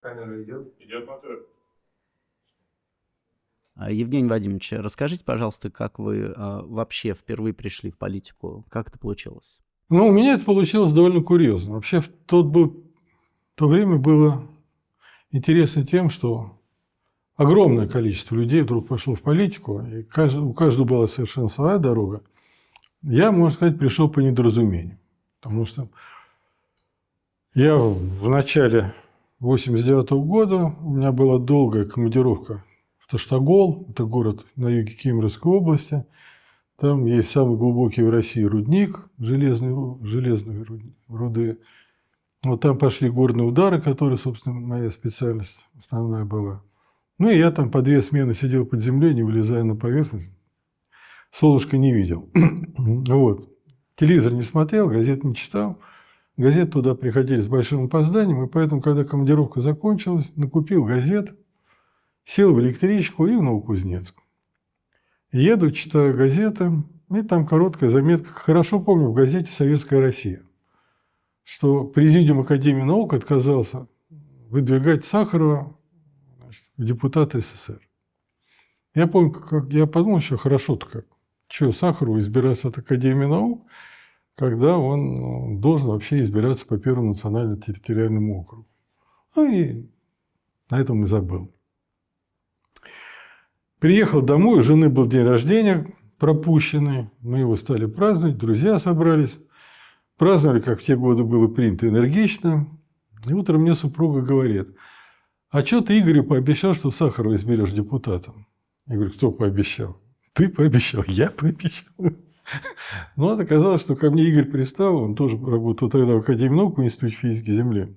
Камера идет? Идет мотор. Евгений Вадимович, расскажите, пожалуйста, как вы вообще впервые пришли в политику? Как это получилось? Ну, у меня это получилось довольно курьезно. Вообще, в то время было интересно тем, что огромное количество людей вдруг пошло в политику, и у каждого была совершенно своя дорога. Я, можно сказать, пришел по недоразумению. Потому что я в начале 1989 года, у меня была долгая командировка в Таштагол, это город на юге Кемеровской области. Там есть самый глубокий в России рудник железной руды. Вот там пошли горные удары, которые, собственно, моя специальность основная была. Ну, и я там по 2 смены сидел под землей, не вылезая на поверхность. Солнышко не видел. Вот. Телевизор не смотрел, газет не читал. Газеты туда приходили с большим опозданием, и поэтому, когда командировка закончилась, накупил газет, сел в электричку и в Новокузнецк. Еду, читаю газеты, и там короткая заметка. Хорошо помню в газете «Советская Россия», что Президиум Академии наук отказался выдвигать Сахарова в депутаты СССР. Я помню, как я подумал, что хорошо-то как. Чего Сахарову избираться от Академии наук, когда он должен вообще избираться по Первому национально-территориальному округу. Ну и на этом и забыл. Приехал домой, у жены был день рождения пропущенный, мы его стали праздновать, друзья собрались. Праздновали, как в те годы было принято, энергично. И утром мне супруга говорит: а что ты Игорю пообещал, что Сахарова изберешь депутатом? Я говорю: кто пообещал? Ты пообещал, я пообещал. Но вот оказалось, что ко мне Игорь пристал, он тоже работал тогда в Академии наук, в Институте физики Земли.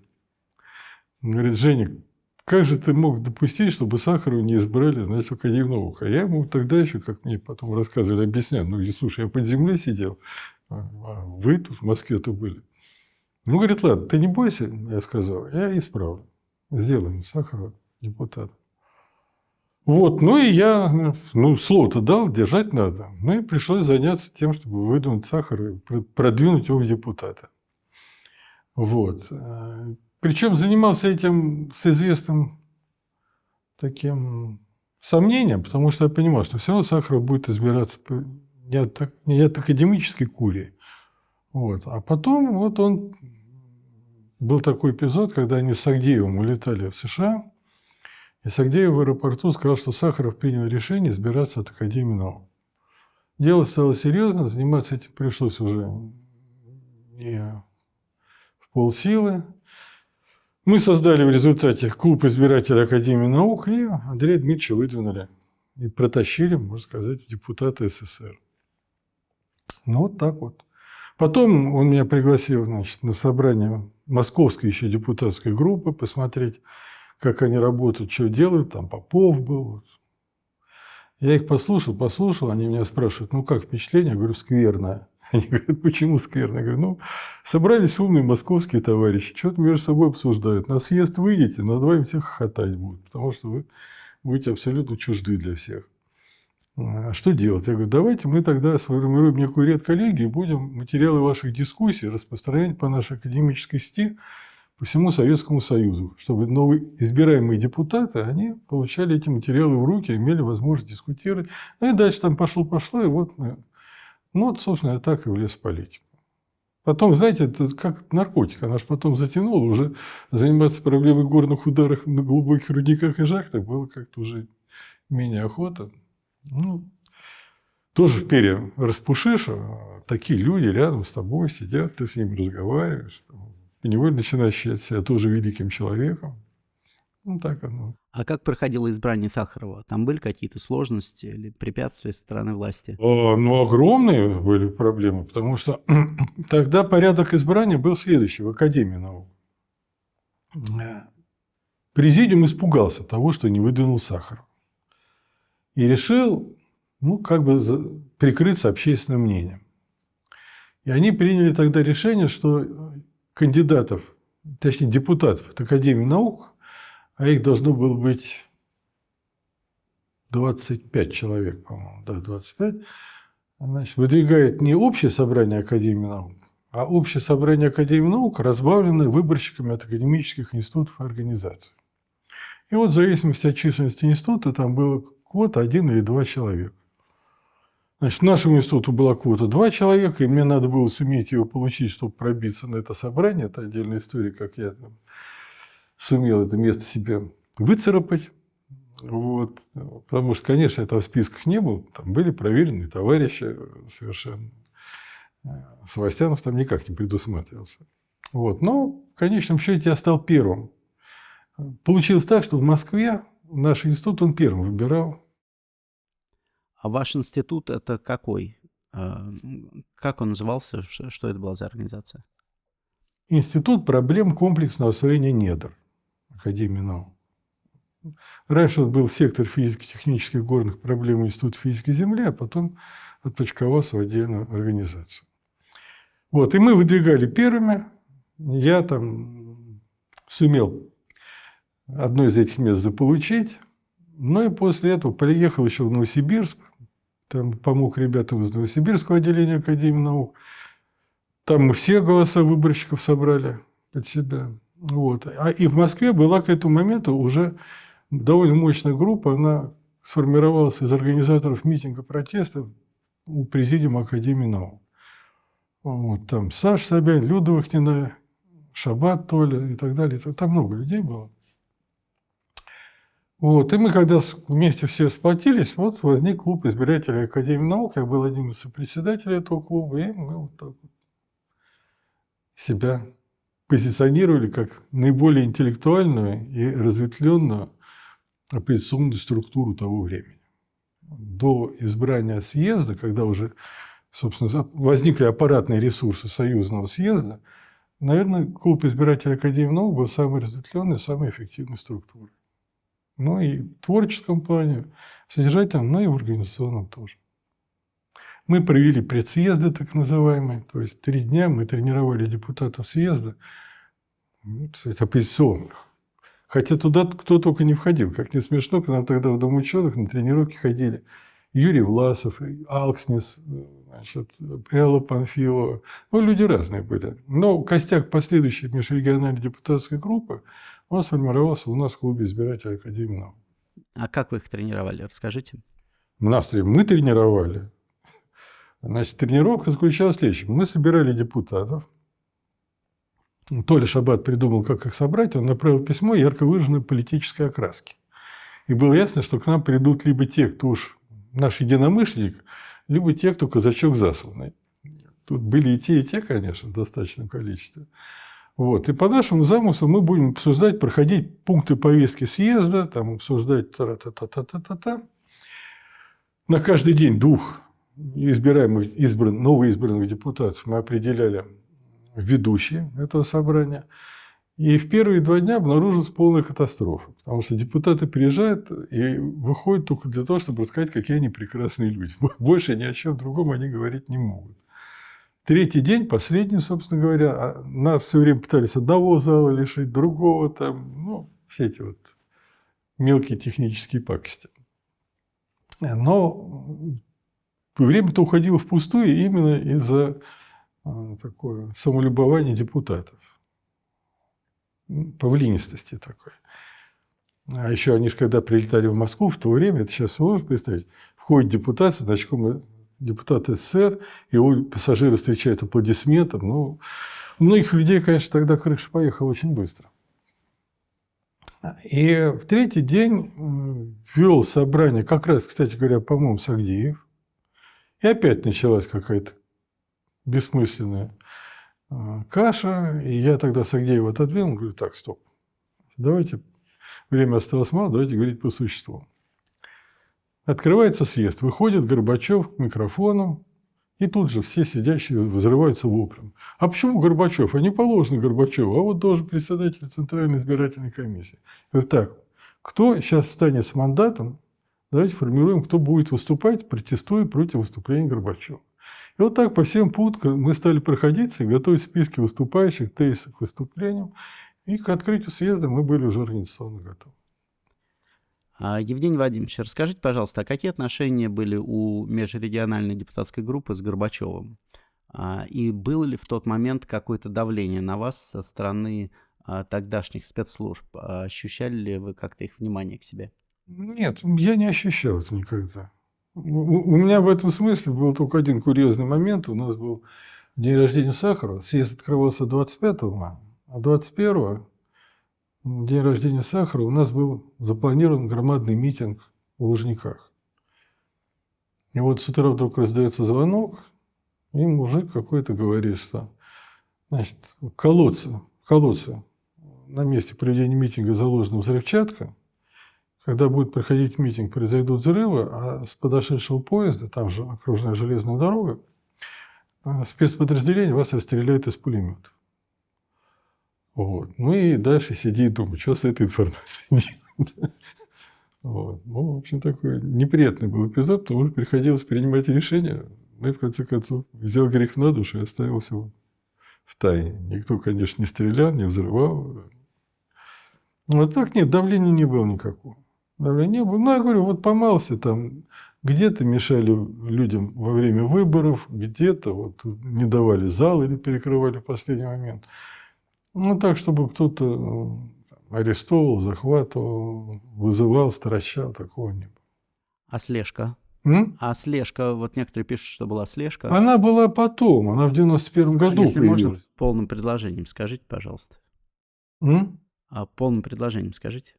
Он говорит: Женя, как же ты мог допустить, чтобы Сахарова не избрали, значит, в Академию наук? А я ему тогда еще, как мне потом рассказывали, объяснял: ну, слушай, я под землей сидел, а вы тут в Москве-то были. Ну, говорит: ладно, ты не бойся, я сказал, я исправлю. Сделаем Сахарова депутата. Вот, ну и я, слово-то дал, держать надо. Ну и пришлось заняться тем, чтобы выдвинуть Сахарова и продвинуть его в депутата. Вот. Причем занимался этим с известным таким сомнением, потому что я понимал, что все равно Сахаров будет избираться не от академической курии. Вот. А потом вот был такой эпизод, когда они с Агдеевым улетали в США, и Сагдеев в аэропорту сказал, что Сахаров принял решение избираться от Академии наук. Дело стало серьезно, заниматься этим пришлось уже не в полсилы. Мы создали в результате клуб избирателей Академии наук, и Андрея Дмитриевича выдвинули и протащили, можно сказать, в депутаты СССР. Ну, вот так вот. Потом он меня пригласил, значит, на собрание московской еще депутатской группы посмотреть, как они работают, что делают. Там Попов был. Я их послушал, они меня спрашивают: ну как впечатление? Я говорю: скверное. Они говорят: почему скверно? Я говорю: собрались умные московские товарищи, что-то между собой обсуждают. На съезд выйдете, над вами всех хохотать будут, потому что вы будете абсолютно чужды для всех. А что делать? Я говорю: давайте мы тогда сформируем некую редколлегию и будем материалы ваших дискуссий распространять по нашей академической сети по всему Советскому Союзу, чтобы новые избираемые депутаты, они получали эти материалы в руки, имели возможность дискутировать. Ну и дальше там пошло, и вот, собственно, я так и влез в политику. Потом, знаете, это как наркотик, она же потом затянула, уже заниматься проблемой горных ударов на глубоких рудниках и шахтах было как-то уже менее охота. Тоже в перья распушишь, а такие люди рядом с тобой сидят, ты с ними разговариваешь. И невольно начинаешь считать себя тоже великим человеком. Так оно. А как проходило избрание Сахарова? Там были какие-то сложности или препятствия со стороны власти? Огромные были проблемы, потому что тогда порядок избрания был следующий в Академии наук. Президиум испугался того, что не выдвинул Сахарова. И решил, прикрыться общественным мнением. И они приняли тогда решение, что депутатов от Академии наук, а их должно было быть 25 человек, по-моему, 25, значит, выдвигает не общее собрание Академии наук, а общее собрание Академии наук, разбавленное выборщиками от академических институтов и организаций. И вот в зависимости от численности института там была квота 1 или 2 человека. Значит, в нашем институте была квота 2 человека, и мне надо было суметь ее получить, чтобы пробиться на это собрание. Это отдельная история, как я там сумел это место себе выцарапать. Вот. Потому что, конечно, этого в списках не было. Там были проверенные товарищи совершенно. Савастьянов там никак не предусматривался. Вот. Но в конечном счете я стал первым. Получилось так, что в Москве наш институт он первым выбирал. А ваш институт это какой? Как он назывался? Что это была за организация? Институт проблем комплексного освоения недр Академии наук. Раньше он был сектор физико-технических горных проблем Института физики Земли, а потом отпочковался в отдельную организацию. Вот. И мы выдвигали первыми. Я там сумел одно из этих мест заполучить. Ну и после этого приехал еще в Новосибирск. Там помог ребятам из Новосибирского отделения Академии наук. Там мы все голоса выборщиков собрали под себя. Вот. И в Москве была к этому моменту уже довольно мощная группа. Она сформировалась из организаторов митинга протеста у президиума Академии наук. Вот. Там Саша Собянин, Люда Вахнина, Шабат Толя и так далее. Там много людей было. Вот. И мы, когда вместе все сплотились, вот возник клуб избирателей Академии наук. Я был одним из сопредседателей этого клуба, и мы вот так вот себя позиционировали как наиболее интеллектуальную и разветвленную оппозиционную структуру того времени. До избрания съезда, когда уже, собственно, возникли аппаратные ресурсы союзного съезда, наверное, клуб избирателей Академии наук был самой разветвленной, самой эффективной структурой. Ну и в творческом плане, в содержательном, но и в организационном тоже. Мы провели предсъезды, так называемые, то есть 3 дня мы тренировали депутатов съезда, кстати, оппозиционных. Хотя туда кто только не входил. Как не смешно, к нам тогда в Дом ученых на тренировки ходили Юрий Власов, Алкснис, значит, Элла Панфилова. Ну, люди разные были. Но костяк последующей межрегиональной депутатской группы он сформировался у нас в клубе избирателей Академии наук. А как вы их тренировали? Расскажите. Мы тренировали. Значит, тренировка заключалась в следующем. Мы собирали депутатов. Толя Шабат придумал, как их собрать. Он направил письмо ярко выраженной политической окраски. И было ясно, что к нам придут либо те, кто уж наш единомышленник, либо те, кто казачок засланный. Тут были и те, конечно, в достаточном количестве. Вот. И по нашему замыслу мы будем обсуждать, проходить пункты повестки съезда, там обсуждать та-та-та-та-та-та. На каждый день 2 новоизбранных депутатов мы определяли ведущие этого собрания. И в первые 2 дня обнаружилась полная катастрофа. Потому что депутаты приезжают и выходят только для того, чтобы рассказать, какие они прекрасные люди. Больше ни о чем другом они говорить не могут. 3-й день, последний, собственно говоря, нас все время пытались одного зала лишить, другого там, ну, все эти вот мелкие технические пакости. Но время-то уходило впустую именно из-за такое самолюбования депутатов. Павлинистости такой. А еще они же, когда прилетали в Москву в то время, это сейчас сложно представить, входит депутат со значком депутат СССР, его пассажиры встречают аплодисментом. Ну, у многих людей, конечно, тогда крыша поехала очень быстро. И в 3-й день вел собрание, как раз, кстати говоря, по-моему, Сагдиев. И опять началась какая-то бессмысленная каша. И я тогда Сагдеева отодвинул, говорю, так, стоп. Давайте, время осталось мало, давайте говорить по существу. Открывается съезд, выходит Горбачев к микрофону, и тут же все сидящие взрываются воплем. А почему Горбачев? А не положено Горбачеву, а вот должен председатель Центральной избирательной комиссии. Я говорю, так, кто сейчас встанет с мандатом, давайте формируем, кто будет выступать, протестуя против выступления Горбачева. И вот так по всем пунктам мы стали проходиться и готовить списки выступающих, тезисы к выступлениям. И к открытию съезда мы были уже организационно готовы. Евгений Вадимович, расскажите, пожалуйста, а какие отношения были у межрегиональной депутатской группы с Горбачевым? И было ли в тот момент какое-то давление на вас со стороны тогдашних спецслужб, ощущали ли вы как-то их внимание к себе? Нет, я не ощущал это никогда. У меня в этом смысле был только один курьезный момент. У нас был день рождения Сахарова. Съезд открывался 25 мая, а 21-го, день рождения Сахарова, у нас был запланирован громадный митинг в Лужниках. И вот с утра вдруг раздается звонок, и мужик какой-то говорит, что значит, в колодце на месте проведения митинга заложена взрывчатка. Когда будет проходить митинг, произойдут взрывы, а с подошедшего поезда, там же окружная железная дорога, спецподразделение вас расстреляют из пулеметов. Вот. Ну и дальше сиди и думай, что с этой информацией делать. Вот. Ну, в общем, такой неприятный был эпизод, потому что приходилось принимать решения. Ну и в конце концов взял грех на душу и оставил все в тайне. Никто, конечно, не стрелял, не взрывал. Вот так нет, давления не было никакого. Давления не было. Ну, я говорю, вот помался там, где-то мешали людям во время выборов, где-то вот не давали зал или перекрывали в последний момент. Ну, так, чтобы кто-то арестовывал, захватывал, вызывал, стращал, такого не было. А слежка? А слежка, вот некоторые пишут, что была слежка. Она была потом, она в 91-м году Если появилась. можно, полным предложением скажите, пожалуйста. Полным предложением скажите.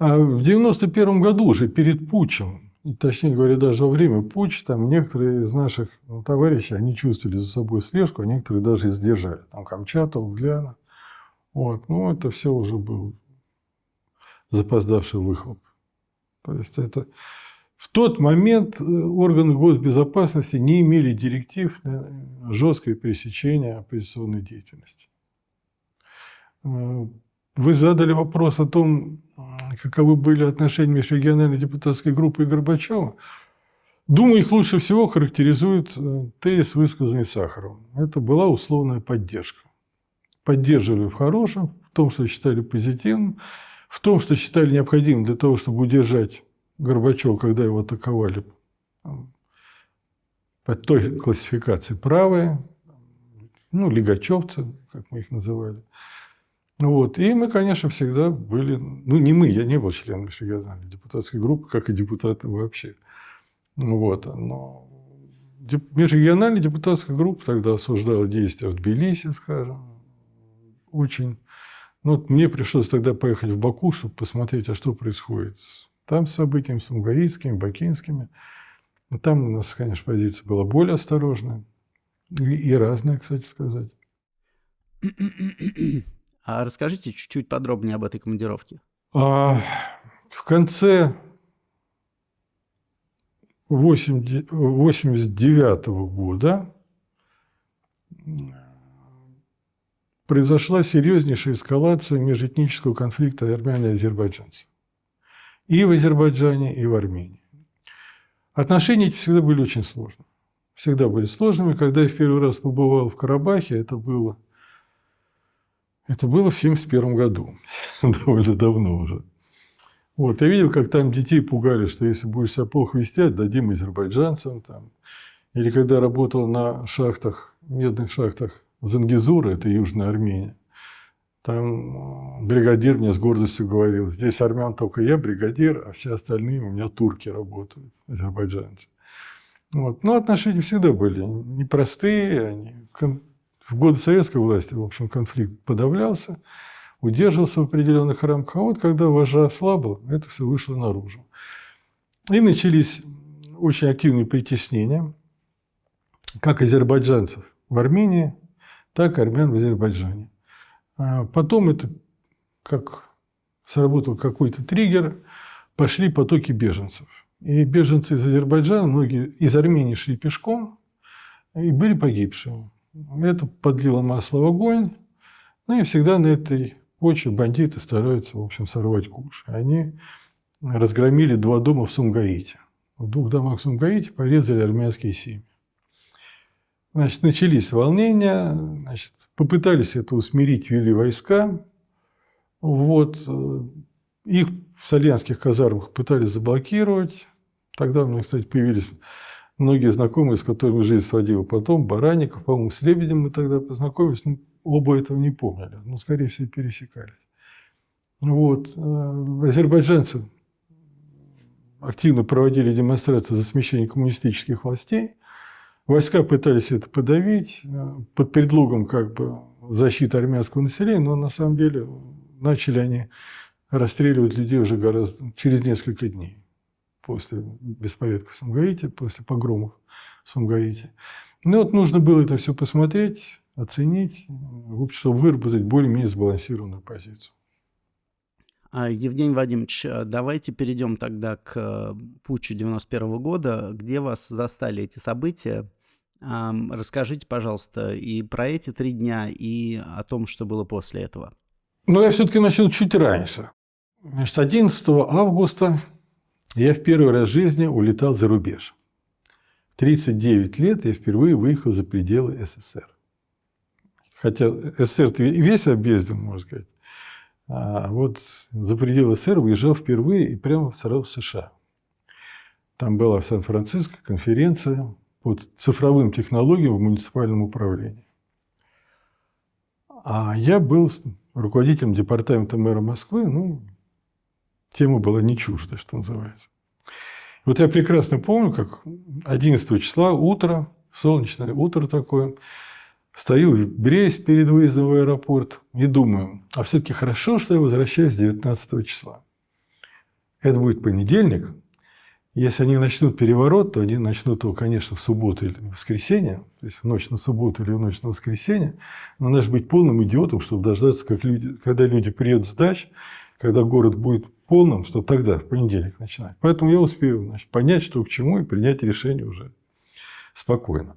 В 91-м году уже перед путчем, точнее говоря, даже во время путча, там некоторые из наших товарищей, они чувствовали за собой слежку, а некоторые даже и сдержали. Там Камчатов, Угляна. Вот. Ну, это все уже был запоздавший выхлоп. То есть, это в тот момент органы госбезопасности не имели директив на жесткое пресечение оппозиционной деятельности. Вы задали вопрос о том, каковы были отношения межрегиональной депутатской группы и Горбачева. Думаю, их лучше всего характеризует тезис, высказанный Сахаровым. Это была условная поддержка. Поддерживали в хорошем, в том, что считали позитивным, в том, что считали необходимым для того, чтобы удержать Горбачева, когда его атаковали по той классификации правые, ну, лигачевцы, как мы их называли. Вот. И мы, конечно, всегда были... Ну, не мы, я не был членом межрегиональной депутатской группы, как и депутаты вообще. Вот. Но межрегиональная депутатская группа тогда осуждала действия в Тбилиси, скажем. Очень... Ну, вот мне пришлось тогда поехать в Баку, чтобы посмотреть, а что происходит там с событиями, с сумгаитскими, бакинскими. Там у нас, конечно, позиция была более осторожная. И разная, кстати сказать. А расскажите чуть-чуть подробнее об этой командировке. В конце 1989 года произошла серьезнейшая эскалация межэтнического конфликта армян и азербайджанцев. И в Азербайджане, и в Армении. Отношения эти всегда были очень сложными. Всегда были сложными. Когда я в первый раз побывал в Карабахе, это было в 1971 году, довольно давно уже. Вот, я видел, как там детей пугали, что если будешь себя плохо вести, отдадим азербайджанцам. Там. Или когда работал на шахтах, медных шахтах Зангезура, это Южная Армения, там бригадир мне с гордостью говорил, здесь армян только я бригадир, а все остальные у меня турки работают, азербайджанцы. Вот. Но отношения всегда были непростые, в годы советской власти, в общем, конфликт подавлялся, удерживался в определенных рамках. А вот когда вожжа ослабла, это все вышло наружу. И начались очень активные притеснения как азербайджанцев в Армении, так и армян в Азербайджане. А потом это как сработал какой-то триггер, пошли потоки беженцев. И беженцы из Азербайджана, многие из Армении шли пешком, и были погибшие. Это подлило масло в огонь. Ну и всегда на этой почве бандиты стараются, в общем, сорвать куш. Они разгромили 2 дома в Сумгаите. В 2 домах в Сумгаите порезали армянские семьи. Значит, начались волнения, значит, попытались это усмирить, ввели войска. Вот. Их в Сальянских казармах пытались заблокировать. Тогда у меня, кстати, появились многие знакомые, с которыми жизнь сводила потом, Баранников, по-моему, с Лебедем мы тогда познакомились, ну, оба этого не помнили, но, скорее всего, пересекались. Вот. Азербайджанцы активно проводили демонстрации за смещение коммунистических властей. Войска пытались это подавить под предлогом как бы защиты армянского населения, но на самом деле начали они расстреливать людей уже гораздо через несколько дней после беспорядков в Сумгаите, после погромов в Сумгаите. Ну вот нужно было это все посмотреть, оценить, чтобы выработать более-менее сбалансированную позицию. Евгений Вадимович, давайте перейдем тогда к путчу 91 года. Где вас застали эти события? Расскажите, пожалуйста, и про эти 3 дня, и о том, что было после этого. Ну, я все-таки начну чуть раньше. Значит, 11 августа я в первый раз в жизни улетал за рубеж. 39 лет я впервые выехал за пределы СССР. Хотя СССР весь объездил, можно сказать. А вот за пределы СССР выезжал впервые и прямо сразу в США. Там была в Сан-Франциско конференция по цифровым технологиям в муниципальном управлении. А я был руководителем департамента мэра Москвы, ну, тема была не чужда, что называется. Вот я прекрасно помню, как 11 числа, утро, солнечное утро такое, стою в Бресте перед выездом в аэропорт и думаю, а все-таки хорошо, что я возвращаюсь 19 числа. Это будет понедельник. Если они начнут переворот, то они начнут его, конечно, в субботу или в воскресенье, то есть в ночь на субботу или в ночь на воскресенье. Но надо же быть полным идиотом, чтобы дождаться, когда люди приедут с дач, когда город будет полным, чтобы тогда, в понедельник, начинать. Поэтому я успею, значит, понять, что к чему, и принять решение уже спокойно.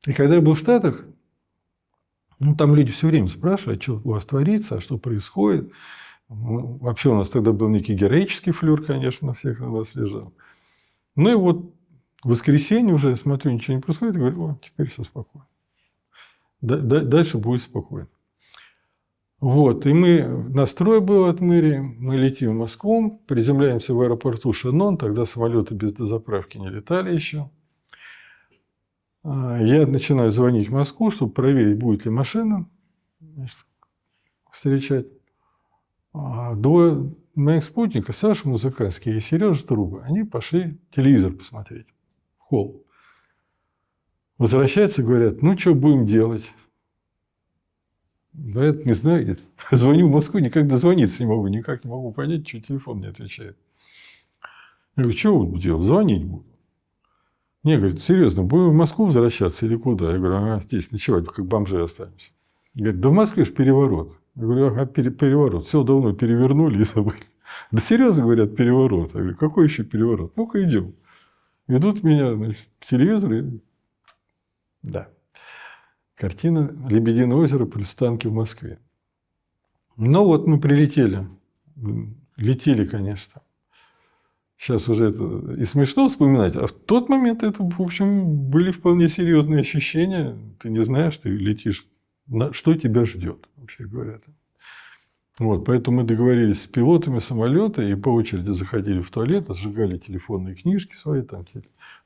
И когда я был в Штатах, ну, там люди все время спрашивали, а что у вас творится, а что происходит. Ну, вообще у нас тогда был некий героический флёр, конечно, на всех на нас лежал. Ну и вот в воскресенье уже, я смотрю, ничего не происходит, и говорю, о, теперь все спокойно. Дальше будет спокойно. Вот, и настрой был от мэрии, мы летим в Москву, приземляемся в аэропорту Шеннон, тогда самолеты без дозаправки не летали еще. Я начинаю звонить в Москву, чтобы проверить, будет ли машина, значит, встречать. Двое моих спутников, Саша Музыканский и Сережа Труба, они пошли телевизор посмотреть в холл. Возвращаются, говорят, ну, что будем делать? Да, это не знаю. Звоню в Москву, никак дозвониться не могу, никак не могу понять, что телефон не отвечает. Я говорю, что буду делать? Звонить буду. Не, говорит, серьезно, будем в Москву возвращаться или куда? Я говорю, здесь ночевать, как бомжи останемся. Говорит, да в Москве же переворот. Я говорю, ага, переворот. Все давно перевернули и забыли. Да серьезно, говорят, переворот. Я говорю, какой еще переворот? Ну-ка, идем. Ведут меня, значит, к телевизору. Да. Картина «Лебединое озеро» плюс танки в Москве. Ну, вот мы прилетели. Летели, конечно. Сейчас уже это и смешно вспоминать. А в тот момент это, в общем, были вполне серьезные ощущения. Ты не знаешь, ты летишь. Что тебя ждет, вообще говоря. Вот, поэтому мы договорились с пилотами самолета и по очереди заходили в туалет, сжигали телефонные книжки свои, там,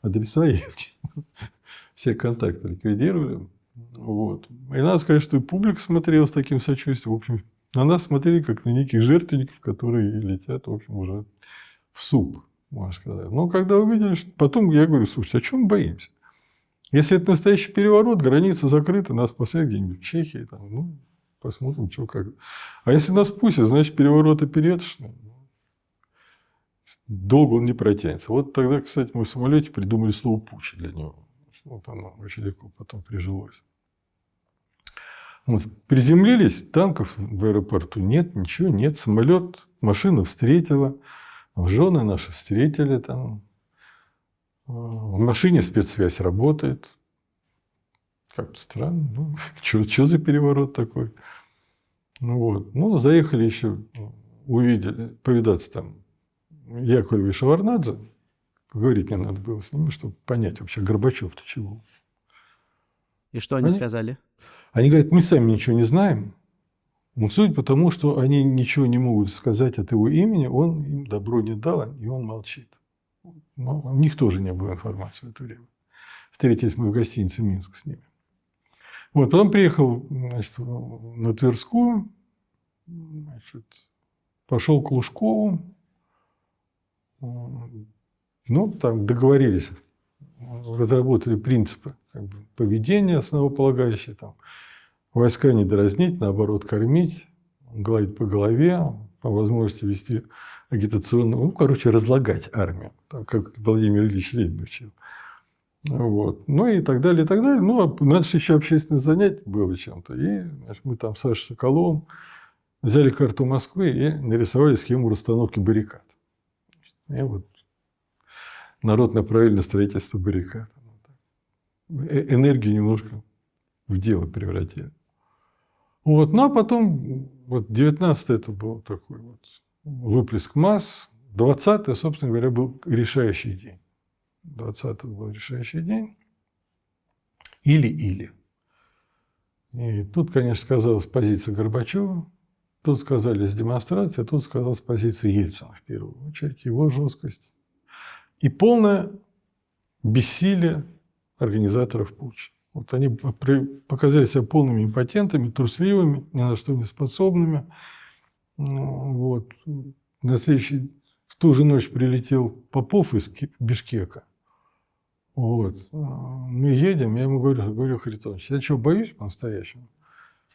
адреса, все контакты ликвидировали. Вот. И надо сказать, что и публика смотрела с таким сочувствием. В общем, на нас смотрели как на неких жертвенников, которые летят, в общем, уже в суп, можно сказать. Но когда увидели, потом я говорю, слушайте, о чем мы боимся? Если это настоящий переворот, граница закрыта, нас посадят где-нибудь в Чехии, там, ну, посмотрим, что как. А если нас пустят, значит, переворот опередешь. Долго он не протянется. Вот тогда, кстати, мы в самолете придумали слово «путч» для него. Вот оно очень легко потом прижилось. Вот. Приземлились, танков в аэропорту нет, ничего нет. Самолет, машина встретила, жены наши встретили там. В машине спецсвязь работает. Как-то странно. Ну, что за переворот такой? Ну, вот. Ну, заехали еще, увидели, повидаться там Яковлева и Шеварднадзе. Поговорить мне надо было с ними, чтобы понять вообще, Горбачев-то чего. И что они сказали? Они говорят, мы сами ничего не знаем. Но суть потому, что они ничего не могут сказать от его имени, он им добро не дал, и он молчит. Но у них тоже не было информации в это время. Встретились мы в гостинице «Минск» с ними. Вот, потом приехал, значит, на Тверскую, значит, пошел к Лужкову. Ну, там договорились, разработали принципы как бы, поведения основополагающие. Там, войска не дразнить, наоборот, кормить, гладить по голове, по возможности вести агитационную, ну, короче, разлагать армию, там, как Владимир Ильич Ленин учил. Вот. Ну и так далее, и так далее. Ну, а надо же еще общественное занятие было чем-то. И значит, мы там с Сашей Соколовым взяли карту Москвы и нарисовали схему расстановки баррикад. И вот народ направили на строительство баррикад. Энергию немножко в дело превратили. Вот. Ну, а потом, вот 19-й это был такой вот выплеск масс. 20-й, собственно говоря, был решающий день. 20-й был решающий день. Или-или. И тут, конечно, сказалась позиция Горбачева, тут сказались демонстрации, тут сказалась позиция Ельцина в первую очередь, его жесткость. И полное бессилие организаторов путча. Вот они показали себя полными импотентами, трусливыми, ни на что не способными. Вот. В ту же ночь прилетел Попов из Бишкека. Вот. Мы едем, я ему говорю, Харитонович, я что, боюсь по-настоящему?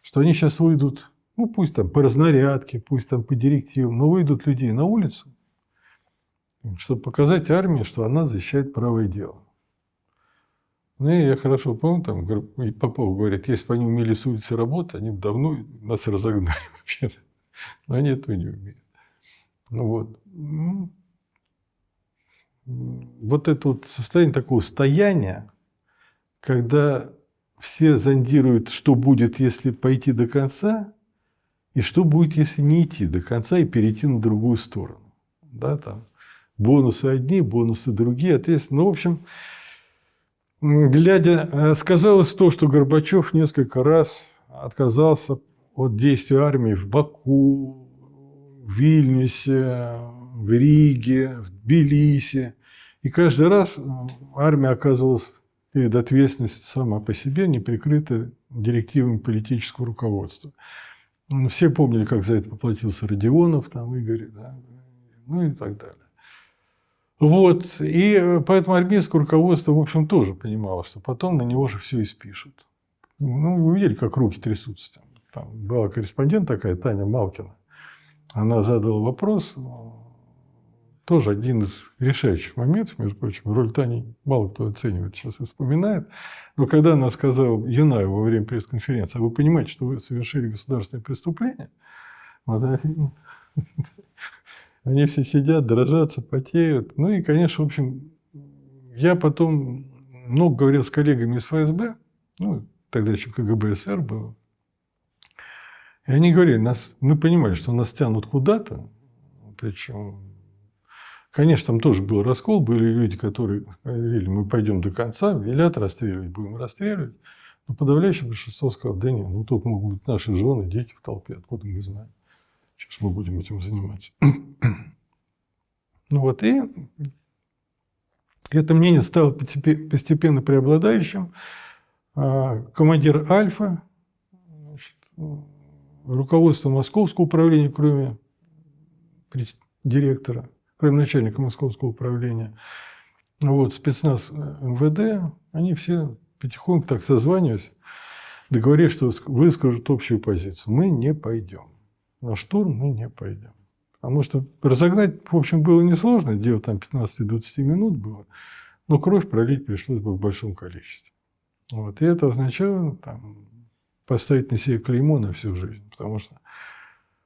Что они сейчас выйдут, ну, пусть там по разнарядке, пусть там по директивам, но выйдут людей на улицу, чтобы показать армии, что она защищает правое дело. Ну, и я хорошо помню, там Попов говорит, если бы они умели с улицы работать, они бы давно нас разогнали вообще. Но они этого не умеют. Ну, вот. Вот это вот состояние такого стояния, когда все зондируют, что будет, если пойти до конца, и что будет, если не идти до конца и перейти на другую сторону. Да, там бонусы одни, бонусы другие, ответственно. Ну, в общем, глядя, сказалось то, что Горбачев несколько раз отказался от действий армии в Баку, в Вильнюсе, в Риге, в Тбилиси. И каждый раз армия оказывалась перед ответственностью сама по себе, не прикрыта директивами политического руководства. Все помнили, как за это поплатился Родионов, там, Игорь, да, ну и так далее. Вот. И поэтому армейское руководство, в общем, тоже понимало, что потом на него же все и спишут. Ну, вы видели, как руки трясутся. Там была корреспондент такая, Таня Малкина. Она задала вопрос, тоже один из решающих моментов, между прочим, роль Тани мало кто оценивает, сейчас и вспоминает. Но когда она сказала Янаеву во время пресс-конференции, а вы понимаете, что вы совершили государственное преступление? Вот, они все сидят, дрожатся, потеют. Ну и, конечно, в общем, я потом много говорил с коллегами из ФСБ, ну, тогда еще КГБ СССР было. И они говорили, мы понимали, что нас тянут куда-то. Причем, конечно, там тоже был раскол. Были люди, которые говорили, мы пойдем до конца, велят расстреливать, будем расстреливать. Но подавляющее большинство сказало, да нет, ну тут могут быть наши жены, дети в толпе, откуда мы знаем. Сейчас мы будем этим заниматься. Ну вот, и это мнение стало постепенно преобладающим. Командир Альфа, значит, руководство Московского управления, кроме директора, кроме начальника Московского управления, вот, спецназ МВД, они все потихоньку так созванивались, договорились, что выскажут общую позицию. Мы не пойдем. На штурм мы не пойдем. Потому что разогнать, в общем, было несложно, дело там 15-20 минут было, но кровь пролить пришлось бы в большом количестве. Вот. И это означало там, поставить на себе клеймо на всю жизнь, потому что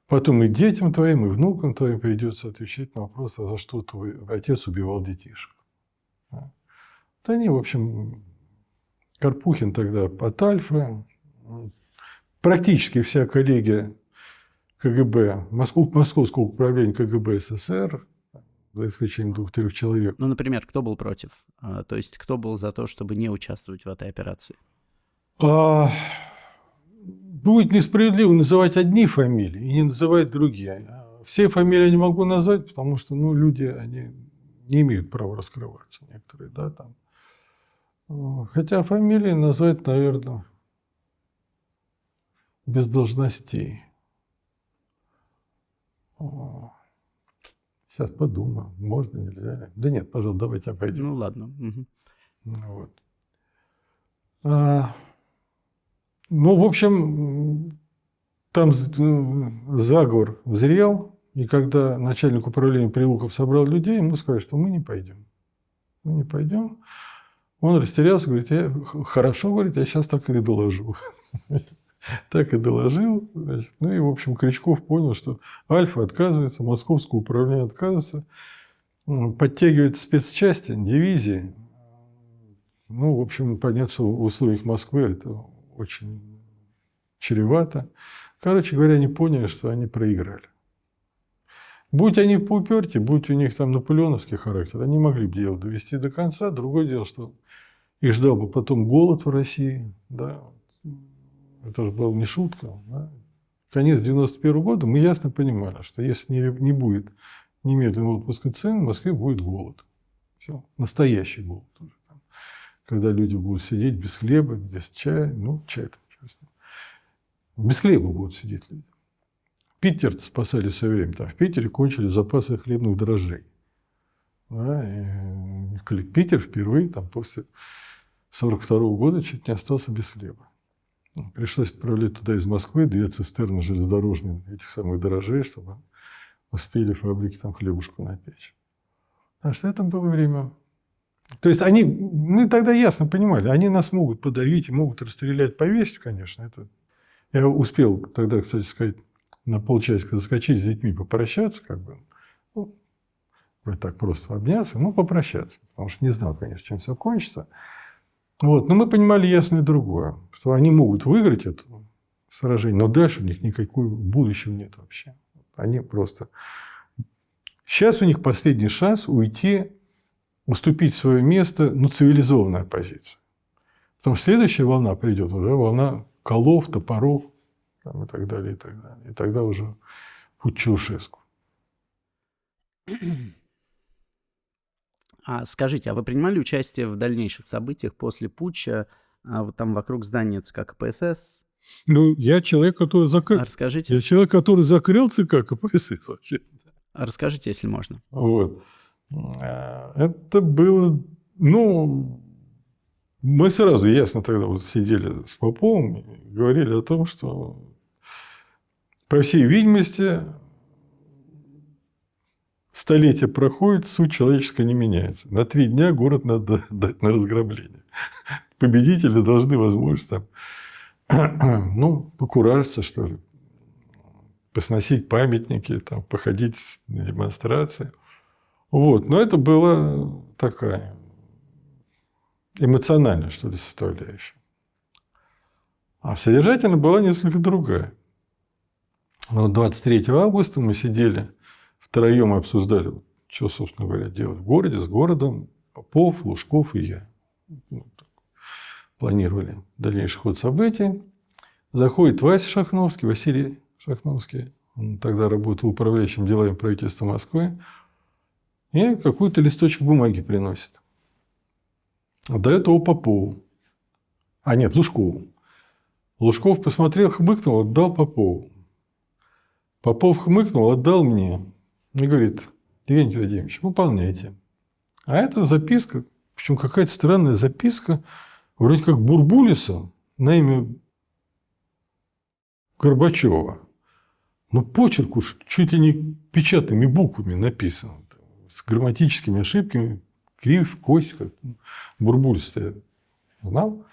потом и детям твоим, и внукам твоим придется отвечать на вопрос, а за что твой отец убивал детишек. Да они, в общем, Карпухин тогда от Альфа, практически вся коллегия КГБ, Московского управления КГБ СССР, за исключением 2-3 человек. Ну, например, кто был против? То есть, кто был за то, чтобы не участвовать в этой операции? Будет несправедливо называть одни фамилии и не называть другие. Все фамилии я не могу назвать, потому что люди, они не имеют права раскрываться некоторые, да, там. Хотя фамилии назвать, наверное, без должностей. Сейчас подумаю, можно, нельзя. Да нет, пожалуйста, давайте обойдем. Ну ладно. Вот. В общем, там заговор зрел, и когда начальник управления Прилуков собрал людей, ему сказали, что мы не пойдем. Мы не пойдем. Он растерялся, говорит, хорошо, говорит, я сейчас так и доложу. Так и доложил. Значит, и, в общем, Крючков понял, что Альфа отказывается, Московское управление отказывается, подтягивает спецчасти, дивизии. В общем, понятно, что в условиях Москвы это очень чревато. Короче говоря, они поняли, что они проиграли. Будь они поуперти, будь у них там наполеоновский характер, они могли бы дело довести до конца. Другое дело, что их ждал бы потом голод в России. Да. Это же была не шутка. Да. Конец 1991 года мы ясно понимали, что если не будет немедленного отпуска цен, в Москве будет голод. Все. Настоящий голод. Когда люди будут сидеть без хлеба, без чая. Чай там, честно. Без хлеба будут сидеть люди. Питер спасали все время. Там в Питере кончились запасы хлебных дрожжей. Да, и Питер впервые там, после 1942 года чуть не остался без хлеба. Пришлось отправлять туда из Москвы 2 цистерны железнодорожные этих самых дрожжей, чтобы успели фабрики там хлебушку напечь. А что это было время? То есть мы тогда ясно понимали, они нас могут подавить, могут расстрелять, повесить, конечно. Это... Я успел тогда, кстати сказать, на полчасика заскочить с детьми, попрощаться, вот так просто обняться, попрощаться, потому что не знал, конечно, чем все кончится. Но мы понимали ясно и другое, что они могут выиграть это сражение, но дальше у них никакого будущего нет вообще. Они просто... Сейчас у них последний шанс уйти, уступить свое место, цивилизованная позиция. Потом следующая волна придет, уже волна колов, топоров и так далее, и так далее. И тогда уже путь Чаушеску. Скажите, а вы принимали участие в дальнейших событиях после путча, там вокруг здания ЦК КПСС? Я человек, который Расскажите. Я человек, который закрыл ЦК КПСС вообще. Расскажите, если можно. Вот. Это было... мы сразу ясно тогда сидели с Поповым и говорили о том, что, по всей видимости, столетия проходит, суть человеческая не меняется. На 3 дня город надо дать на разграбление. Победители должны, возможно, покуражиться, что ли, посносить памятники, походить на демонстрации. Но это была такая эмоциональная, что ли, составляющая. А содержательно была несколько другая. 23 августа мы сидели втроем и обсуждали, что, собственно говоря, делать в городе, с городом, Попов, Лужков и я. Планировали дальнейший ход событий. Заходит Вася Шахновский, Василий Шахновский. Он тогда работал управляющим делами правительства Москвы. И какой-то листочек бумаги приносит. Отдает его Попову. Лужкову. Лужков посмотрел, хмыкнул, отдал Попову. Попов хмыкнул, отдал мне. И говорит: Леонид Владимирович, выполняйте. А это записка, причем какая-то странная записка, вроде как Бурбулиса на имя Горбачева. Но почерк уж чуть ли не печатными буквами написано. С грамматическими ошибками. Крив, кость. Бурбулис-то я знал.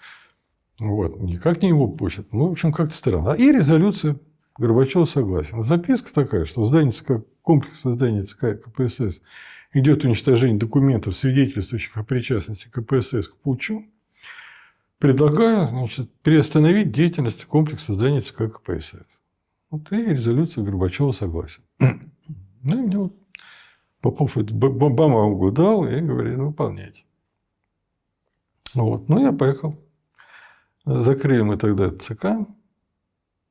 Никак не его почерк. В общем, как-то странно. И резолюция Горбачева согласен. Записка такая, что в здании ЦК, комплексе здания ЦК КПСС идет уничтожение документов, свидетельствующих о причастности КПСС к путчу. Предлагаю, приостановить деятельность комплекса зданий ЦК КПСС. И резолюция Горбачева согласен. И мне Попов эту бумагу дал и говорит: выполняйте. Я поехал. Закрыли мы тогда ЦК.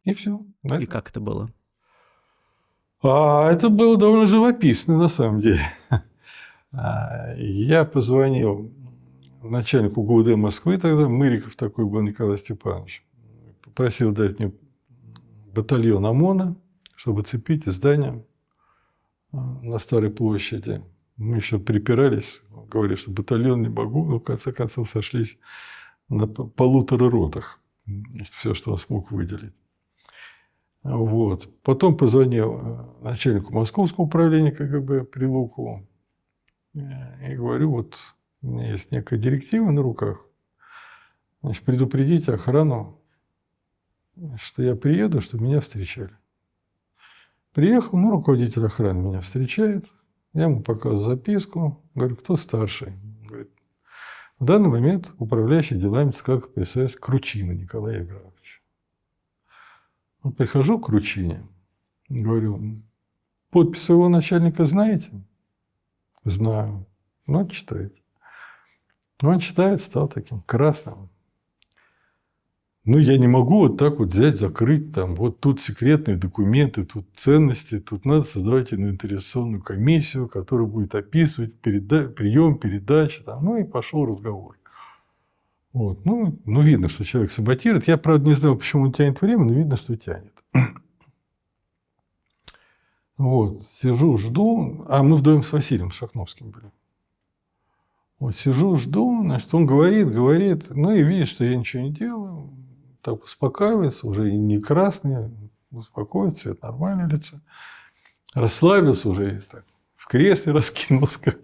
И все. И как это было? Это было довольно живописно, на самом деле. Я позвонил начальнику ГУВД Москвы тогда, Мыриков такой был Николай Степанович, попросил дать мне батальон ОМОНа, чтобы цепить здание на Старой площади. Мы еще припирались, говорили, что батальон не могу, но в конце концов сошлись на 1,5 ротах. Все, что он смог выделить. Вот. Потом позвонил начальнику Московского управления КГБ Прилукову и говорю, вот у меня есть некая директива на руках, значит, предупредите охрану, что я приеду, чтобы меня встречали. Приехал, руководитель охраны меня встречает, я ему показываю записку, говорю, кто старший? Говорит, в данный момент управляющий делами ЦК КПСС Кручина Николай Евграфович. Вот прихожу к Кручине, говорю, подпись своего начальника знаете? Знаю. Ну, читайте. Он читает, стал таким красным. Ну, я не могу вот так вот взять, закрыть, там, вот тут секретные документы, тут ценности, тут надо создавать инвентаризационную комиссию, которая будет описывать прием, передачу, там, ну, и пошел разговор. Вот. Ну, видно, что человек саботирует. Я, правда, не знал, почему он тянет время, но видно, что тянет. Вот, сижу, жду, а мы вдвоем с Василием Шахновским были. Вот сижу, жду, значит, он говорит, ну и видит, что я ничего не делаю, так успокаивается, уже и не красный, успокоится, это нормальное лицо. Расслабился уже, так, в кресле раскинулся, как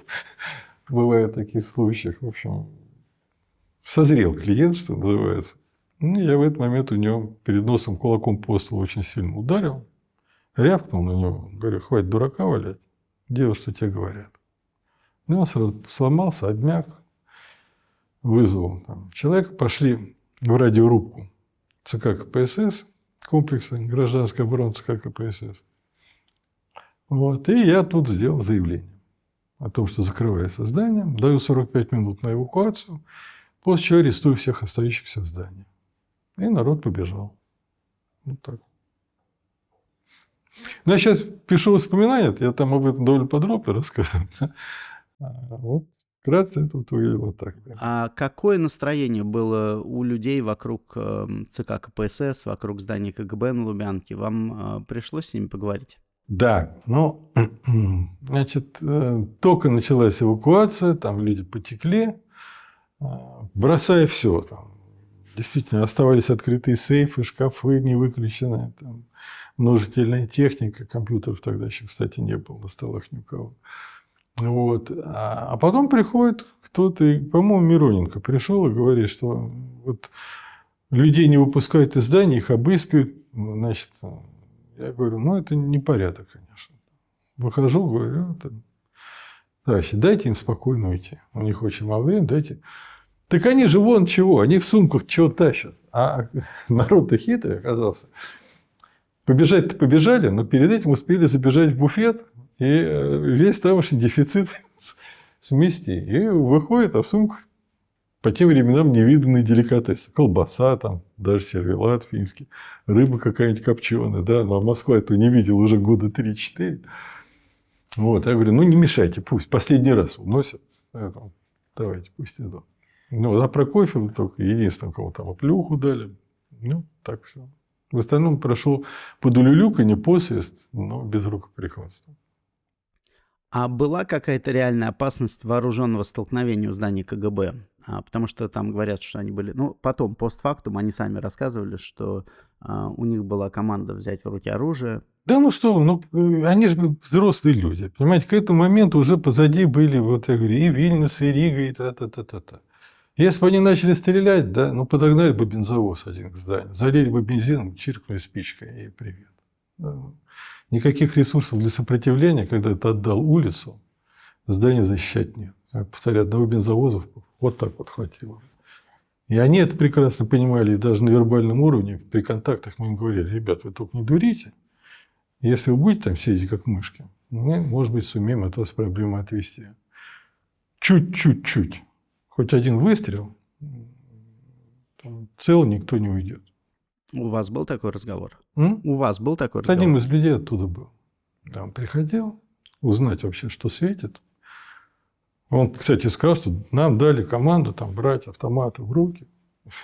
бывает в таких случаях. В общем, созрел клиент, что называется. Ну, я в этот момент у него перед носом кулаком по столу очень сильно ударил, рявкнул на него, говорю, хватит дурака валять, делай, что тебе говорят. Ну, он сразу сломался, обмяк, вызвал там человека, пошли в радиорубку ЦК КПСС, комплекса гражданской обороны ЦК КПСС. Вот, и я тут сделал заявление о том, что закрывается здание, даю 45 минут на эвакуацию, после чего арестую всех остающихся в здании. И народ побежал. Вот так. Ну, я сейчас пишу воспоминания, я там об этом довольно подробно рассказываю. Вот вкратце это вот выглядело так. А какое настроение было у людей вокруг ЦК КПСС, вокруг здания КГБ на Лубянке? Вам пришлось с ними поговорить? Да, ну, значит, только началась эвакуация, там люди потекли, бросая все. Там, действительно, оставались открытые сейфы, шкафы не выключены, там, множительная техника, компьютеров тогда еще, кстати, не было на столах ни у кого. Вот. А потом приходит кто-то, по-моему, Мироненко пришел и говорит, что вот людей не выпускают из здания, их обыскивают. Значит, я говорю, ну, это непорядок, конечно. Выхожу, говорю, товарищи, дайте им спокойно уйти. У них очень мало времени, дайте. Так они же вон чего, они в сумках чего тащат. А народ-то хитрый оказался. Побежать-то побежали, но перед этим успели забежать в буфет, и весь тамошний дефицит смести. И выходит, а в сумках по тем временам невиданные деликатесы. Колбаса, там, даже сервелат финский, рыба какая-нибудь копченая. Да? Ну, а Москва этого не видел уже года 3-4. Вот, я говорю, ну, не мешайте, пусть последний раз уносят. Поэтому давайте, пусть идут. Ну, а Прокофьев только единственное, кому там оплюху дали. Ну, так все. В остальном прошел под улюлюканье, посвист, но без рукоприкладства. А была какая-то реальная опасность вооруженного столкновения у здания КГБ? Потому что там говорят, что они были... Ну, потом, постфактум, они сами рассказывали, что у них была команда взять в руки оружие. Да ну что, ну, они же взрослые люди. Понимаете, к этому моменту уже позади были, вот я говорю, и Вильнюс, и Рига, и та-та-та-та-та. Если бы они начали стрелять, да, ну, подогнали бы бензовоз один к зданию, залили бы бензином, чиркнули спичкой, и привет. Да. Никаких ресурсов для сопротивления, когда ты отдал улицу, здание защищать нет. Я повторяю, одного бензовоза вот так вот хватило. И они это прекрасно понимали, и даже на вербальном уровне, при контактах мы им говорили, ребят, вы только не дурите, если вы будете там сидеть как мышки, мы, может быть, сумеем от вас проблемы отвести. Чуть-чуть. Хоть один выстрел, целый никто не уйдет. У вас был такой разговор? У вас был такой разговор? С одним из людей оттуда был. Да, он приходил узнать вообще, что светит. Он, кстати, сказал, что нам дали команду там, брать автоматы в руки.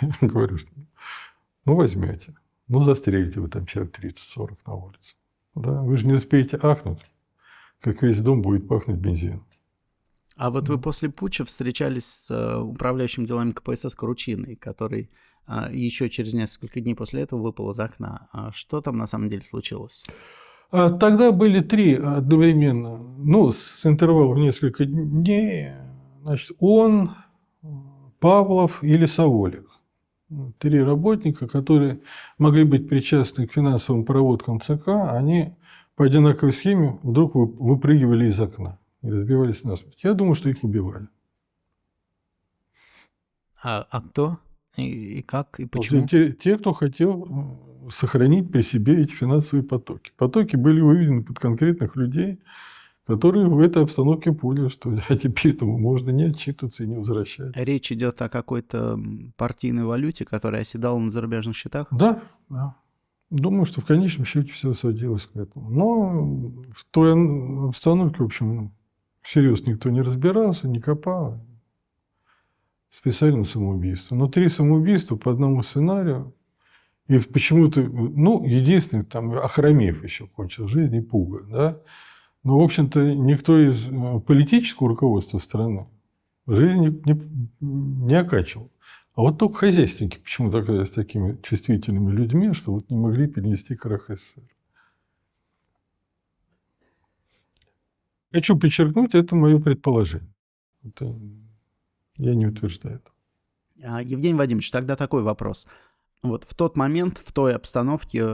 Я говорю, что ну, возьмете. Ну, застрелите вы там человек 30-40 на улице. Да? Вы же не успеете ахнуть, как весь дом будет пахнуть бензином. А вот вы после путча встречались с управляющим делами КПСС Кручиной, который еще через несколько дней после этого выпал из окна. А что там на самом деле случилось? Тогда были 3 одновременно, ну, с интервалом в несколько дней. Значит, он, Павлов и Лесоволик. 3 работника, которые могли быть причастны к финансовым проводкам ЦК, они по одинаковой схеме вдруг выпрыгивали из окна и разбивались насмерть. Я думаю, что их убивали. А кто? И как? И почему? Те, кто хотел сохранить при себе эти финансовые потоки. Потоки были выведены под конкретных людей, которые в этой обстановке поняли, что теперь-то можно не отчитываться и не возвращать. Речь идет о какой-то партийной валюте, которая оседала на зарубежных счетах? Да, да. Думаю, что в конечном счете все сводилось к этому. Но в той обстановке, в общем, всерьез никто не разбирался, не копал. Списали на самоубийство. Но 3 самоубийства по одному сценарию. И почему-то, ну, единственный, там, Ахрамеев еще кончил жизнь, и Пуга, да. Но, в общем-то, никто из политического руководства страны жизнь не оканчивал. А вот только хозяйственники почему-то оказались такими чувствительными людьми, что вот не могли перенести крах СССР. Хочу подчеркнуть, это мое предположение. Это я не утверждаю это. Евгений Вадимович, тогда такой вопрос. Вот в тот момент, в той обстановке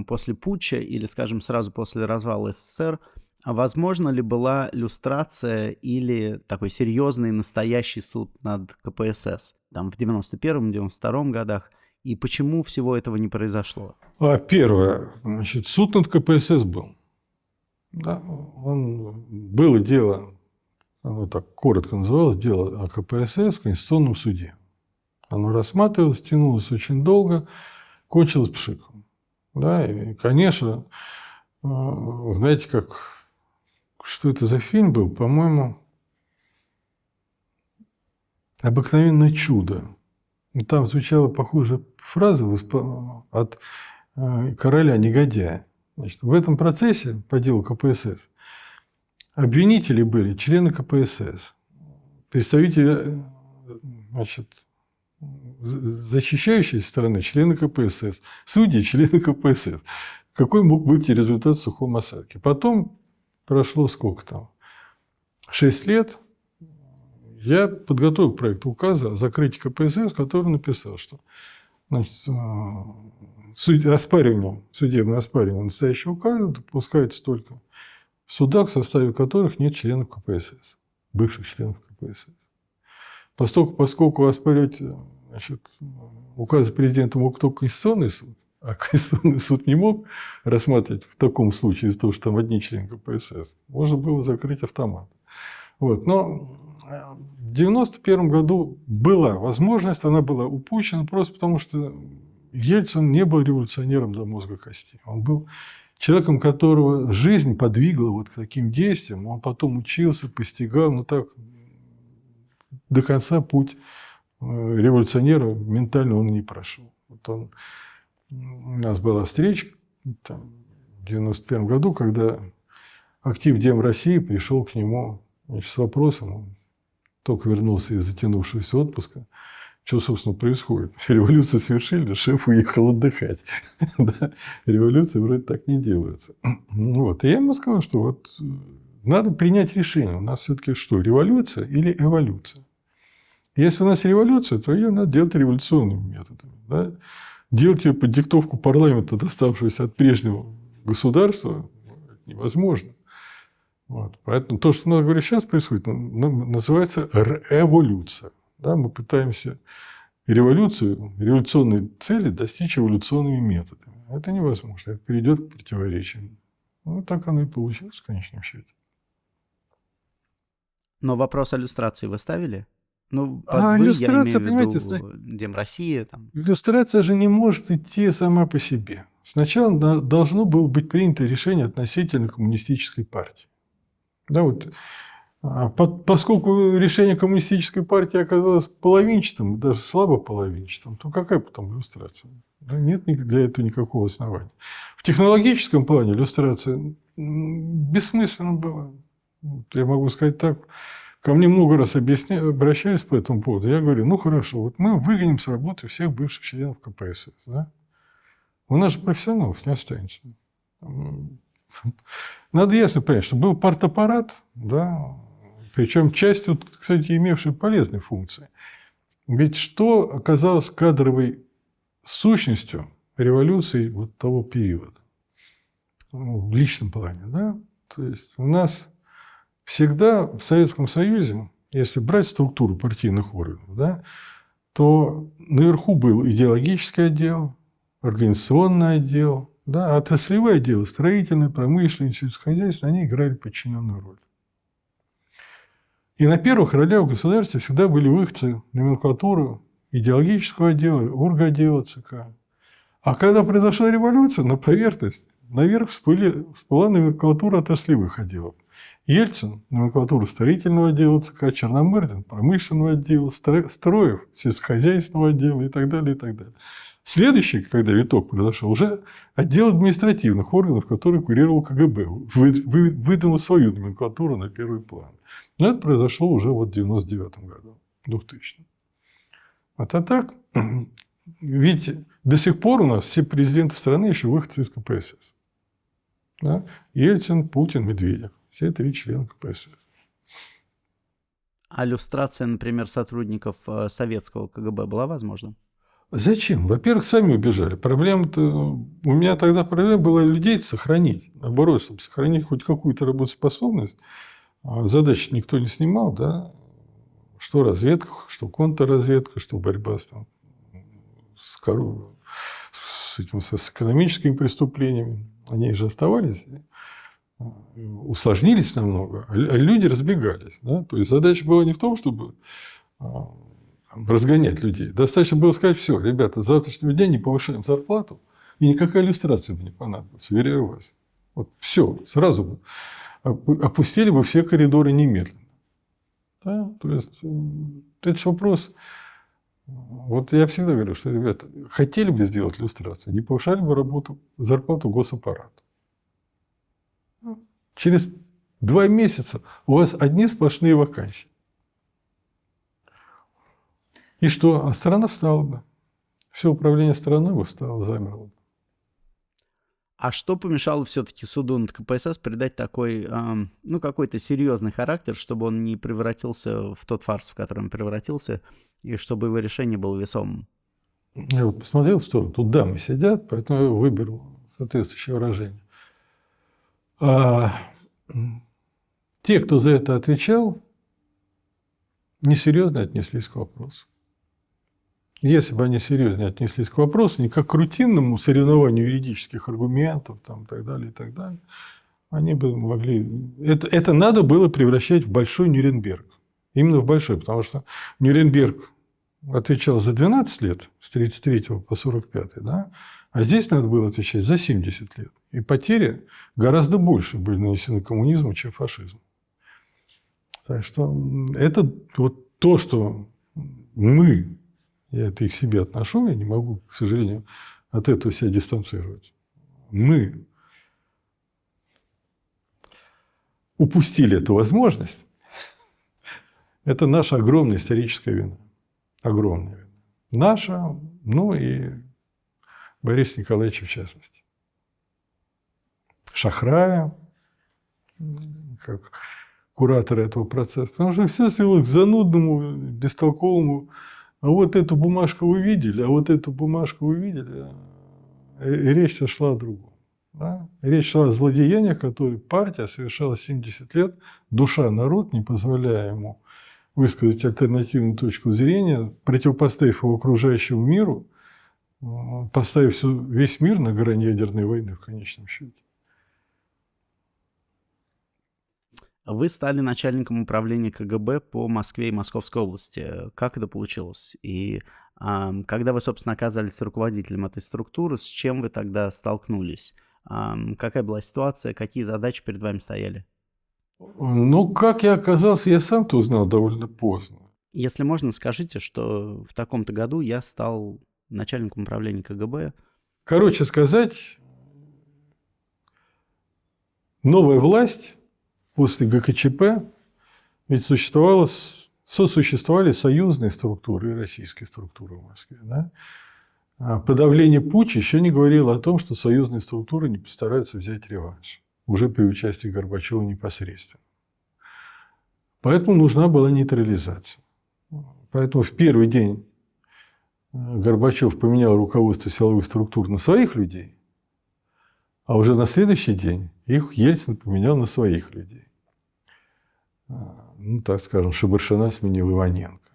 после путча или, скажем, сразу после развала СССР, возможно ли была люстрация или такой серьезный настоящий суд над КПСС там в 91-92 годах? И почему всего этого не произошло? Первое. Значит, суд над КПСС был. Да, было дело, оно так коротко называлось, дело о КПСС в Конституционном суде. Оно рассматривалось, тянулось очень долго, кончилось пшиком. Да, и, конечно, знаете, что это за фильм был? По-моему, «Обыкновенное чудо». И там звучала похожая фраза от короля-негодяя. Значит, в этом процессе по делу КПСС обвинители были члены КПСС, представители, значит, защищающей стороны члены КПСС, судьи члены КПСС. Какой мог быть результат в сухом осадке? Потом прошло сколько там? 6 лет. Я подготовил проект указа о закрытии КПСС, который написал, что значит, судебное оспаривание настоящего указа допускается только в судах, в составе которых нет членов КПСС, бывших членов КПСС. Поскольку оспаривать, значит, указы президента мог только Конституционный суд, а Конституционный суд не мог рассматривать в таком случае из-за того, что там одни члены КПСС, можно было закрыть автомат. Вот. Но в 1991 году была возможность, она была упущена просто потому, что Ельцин не был революционером до мозга костей. Он был человеком, которого жизнь подвигла вот к таким действиям. Он потом учился, постигал, но так до конца путь революционера ментально он не прошел. Вот у нас была встреча там, в 1991 году, когда актив Дем России пришел к нему, значит, с вопросом, он только вернулся из затянувшегося отпуска, что, собственно, происходит. Революцию совершили, шеф уехал отдыхать. Революции вроде так не делаются. Вот. И я ему сказал, что вот надо принять решение. У нас все-таки что, революция или эволюция? Если у нас революция, то ее надо делать революционными методами. Да? Делать ее под диктовку парламента, доставшегося от прежнего государства, невозможно. Вот. Поэтому то, что у нас, говорю, сейчас происходит, называется эволюция. Да? Мы пытаемся революционной цели достичь эволюционными методами. Это невозможно. Это приведет к противоречиям. Ну, так оно и получилось в конечном счете. Но вопрос о люстрации вы ставили? Ну, иллюстрация, я имею в виду Дем России. Там. Иллюстрация же не может идти сама по себе. Сначала должно было быть принято решение относительно коммунистической партии. Да, вот Поскольку решение коммунистической партии оказалось половинчатым, даже слабо половинчатым, то какая потом иллюстрация? Да нет для этого никакого основания. В технологическом плане иллюстрация бессмысленна была. Я могу сказать так. Ко мне много раз обращались по этому поводу. Я говорю, ну хорошо, вот мы выгоним с работы всех бывших членов КПСС. Да? У нас же профессионалов не останется. Надо ясно понять, что был партаппарат, да, причем частью, кстати, имевшей полезные функции. Ведь что оказалось кадровой сущностью революции вот того периода? В личном плане, да? То есть у нас всегда в Советском Союзе, если брать структуру партийных органов, да, то наверху был идеологический отдел, организационный отдел, да, а отраслевые отделы, строительные, промышленные, сельскохозяйственные, они играли подчиненную роль. И на первых ролях в государстве всегда были выходцы номенклатуры идеологического отдела, орготдела ЦК. А когда произошла революция, на поверхность, наверх всплыла номенклатура отраслевых отделов. Ельцин – номенклатура строительного отдела ЦК, Черномырдин – промышленного отдела, Строев – сельскохозяйственного отдела и так далее, и так далее. Следующий, когда виток произошел, уже отдел административных органов, который курировал КГБ, выдвинул свою номенклатуру на первый план. Но это произошло уже вот в 1999 году, 2000. А так, ведь до сих пор у нас все президенты страны еще выходцы из КПСС. Да? Ельцин, Путин, Медведев. Все 3 члена КПСС. А люстрация, например, сотрудников советского КГБ была возможна? Зачем? Во-первых, сами убежали. У меня тогда проблема была людей сохранить. Наоборот, чтобы сохранить хоть какую-то работоспособность. Задачи никто не снимал, да? Что разведка, что контрразведка, что борьба с экономическими преступлениями. Они же оставались, усложнились намного, а люди разбегались. Да? То есть задача была не в том, чтобы разгонять людей. Достаточно было сказать, все, ребята, с завтрашнего дня не повышаем зарплату, и никакая иллюстрация бы не понадобилась, уверяю вас. Вот все, сразу бы опустили бы все коридоры немедленно. Да? То есть это же вопрос. Вот я всегда говорю, что, ребята, хотели бы сделать иллюстрацию, не повышали бы зарплату госаппарату. Через 2 месяца у вас одни сплошные вакансии. И что? А страна встала бы. Все управление страной бы встало, замерло бы. А что помешало все-таки суду над КПСС придать такой, какой-то серьезный характер, чтобы он не превратился в тот фарс, в который он превратился, и чтобы его решение было весомым? Я вот посмотрел в сторону, тут дамы сидят, поэтому я выберу соответствующее выражение. Те, кто за это отвечал, несерьезно отнеслись к вопросу. Если бы они серьезнее отнеслись к вопросу, не как к рутинному соревнованию юридических аргументов там, и так далее, они бы могли... Это надо было превращать в большой Нюрнберг. Именно в большой, потому что Нюрнберг отвечал за 12 лет, с 1933 по 1945, да? А здесь надо было отвечать за 70 лет. И потери гораздо больше были нанесены коммунизму, чем фашизму. Так что это вот то, что мы... Я это и к себе отношу, я не могу, к сожалению, от этого себя дистанцировать. Мы упустили эту возможность. Это наша огромная историческая вина. Огромная вина. Наша, и Бориса Николаевича в частности. Шахрая, как куратора этого процесса. Потому что все свелось к занудному, бестолковому. А вот эту бумажку вы видели, и речь шла о другом. Да? Речь шла о злодеяниях, которые партия совершала 70 лет, душа народ, не позволяя ему высказать альтернативную точку зрения, противопоставив его окружающему миру, поставив весь мир на грани ядерной войны в конечном счете. Вы стали начальником управления КГБ по Москве и Московской области. Как это получилось? И когда вы, собственно, оказались руководителем этой структуры, с чем вы тогда столкнулись? Какая была ситуация? Какие задачи перед вами стояли? Ну, как я оказался, я сам-то узнал довольно поздно. Если можно, скажите, что в таком-то году я стал начальником управления КГБ. Короче сказать, новая власть после ГКЧП ведь сосуществовали союзные структуры и российские структуры в Москве. Да? А подавление путча еще не говорило о том, что союзные структуры не постараются взять реванш. Уже при участии Горбачева непосредственно. Поэтому нужна была нейтрализация. Поэтому в первый день Горбачев поменял руководство силовых структур на своих людей, а уже на следующий день их Ельцин поменял на своих людей. Ну, так скажем, Шабаршина сменил Иваненко.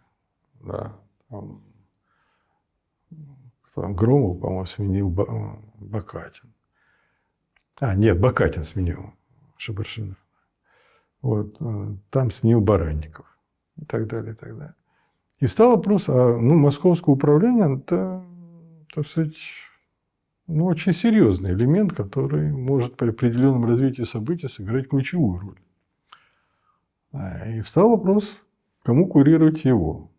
Да, там Громов, по-моему, сменил Бакатин. Нет, Бакатин сменил Шабаршина. Вот, там сменил Баранников. И так далее, и так далее. И встал вопрос, московское управление, это, так сказать, очень серьезный элемент, который может при определенном развитии событий сыграть ключевую роль. И встал вопрос, кому курировать его.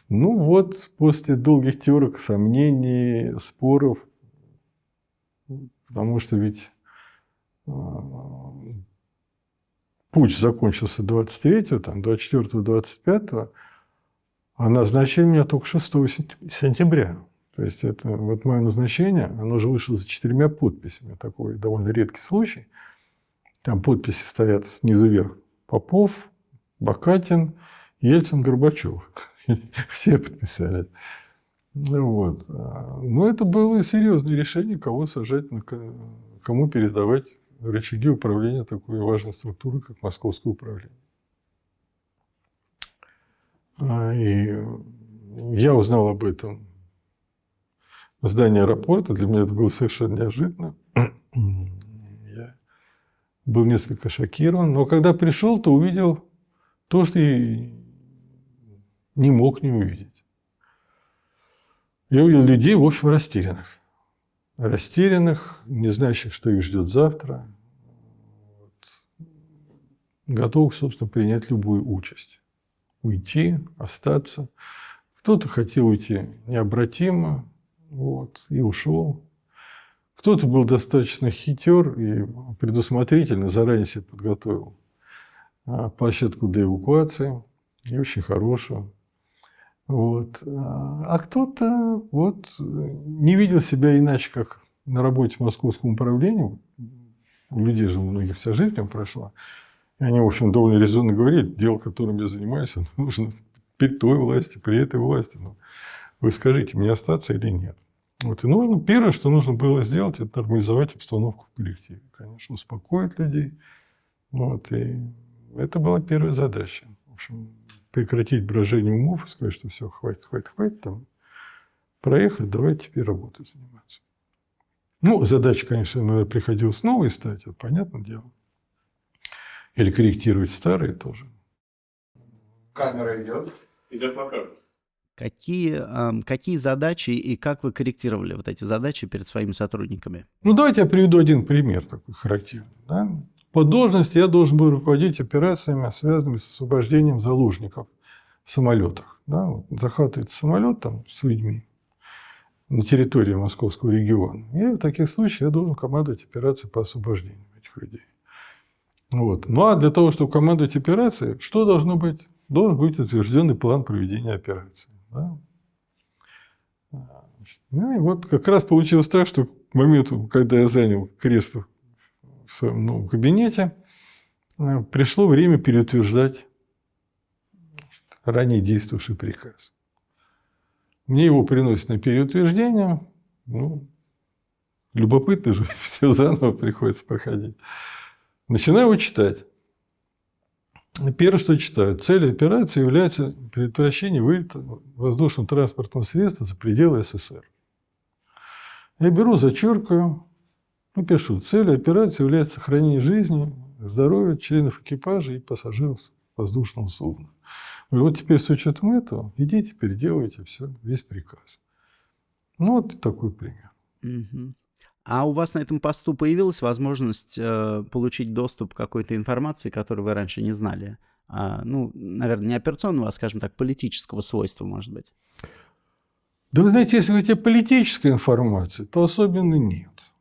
Ну вот, после долгих терок, сомнений, споров, потому что ведь путч закончился 23-го, 24-го, 25-го, а назначили меня только 6 сентября. То есть, это вот мое назначение, оно же вышло за 4 подписями. Такой довольно редкий случай. Там подписи стоят снизу вверх. Попов, Бакатин, Ельцин, Горбачев. Все подписали. Вот. Но это было серьезное решение, кого сажать, кому передавать рычаги управления такой важной структуры, как Московское управление. И я узнал об этом в здании аэропорта. Для меня это было совершенно неожиданно. Я был несколько шокирован. Но когда пришел, то увидел то, что и не мог не увидеть. Я увидел людей, в общем, растерянных. Растерянных, не знающих, что их ждет завтра. Готовых, собственно, принять любую участь. Уйти, остаться. Кто-то хотел уйти необратимо, и ушел. Кто-то был достаточно хитер и предусмотрительно заранее себе подготовил площадку для эвакуации, и очень хорошую. А кто-то не видел себя иначе, как на работе в Московском управлении. У людей же у многих вся жизнь там прошла. И они, в общем, довольно резонно говорили, дело, которым я занимаюсь, нужно при той власти, при этой власти. Вы скажите, мне остаться или нет? И нужно, первое, что нужно было сделать, это нормализовать обстановку в коллективе. Конечно, успокоить людей. И это была первая задача. В общем, прекратить брожение умов и сказать, что все, хватит, там, проехали, давайте теперь работой заниматься. Задача, конечно, иногда приходилось новые ставить, это понятное дело. Или корректировать старые тоже. Камера идет. Идет вопрос. Какие задачи и как вы корректировали вот эти задачи перед своими сотрудниками? Давайте я приведу один пример такой характерный. Да? По должности я должен был руководить операциями, связанными с освобождением заложников в самолетах. Да? Захватывается самолет там, с людьми на территории Московского региона. И в таких случаях я должен командовать операцией по освобождению этих людей. А для того, чтобы командовать операцией, что должно быть? Должен быть утвержденный план проведения операции. Да? И как раз получилось так, что к моменту, когда я занял кресло в своем новом кабинете, пришло время переутверждать ранее действовавший приказ. Мне его приносят на переутверждение. Любопытно же, все заново приходится проходить. Начинаю его читать. Первое, что читаю. Цель операции является предотвращение вылета воздушного транспортного средства за пределы СССР. Я беру, зачеркиваю и пишу. Цель операции является сохранение жизни, здоровья членов экипажа и пассажиров воздушного судна. Теперь с учетом этого идите, переделывайте все, весь приказ. Такой пример. Угу. А у вас на этом посту появилась возможность получить доступ к какой-то информации, которую вы раньше не знали? Ну, наверное, не операционного, а, скажем так, политического свойства, может быть. Да вы знаете, если говорить о политической информации, то особенно нет.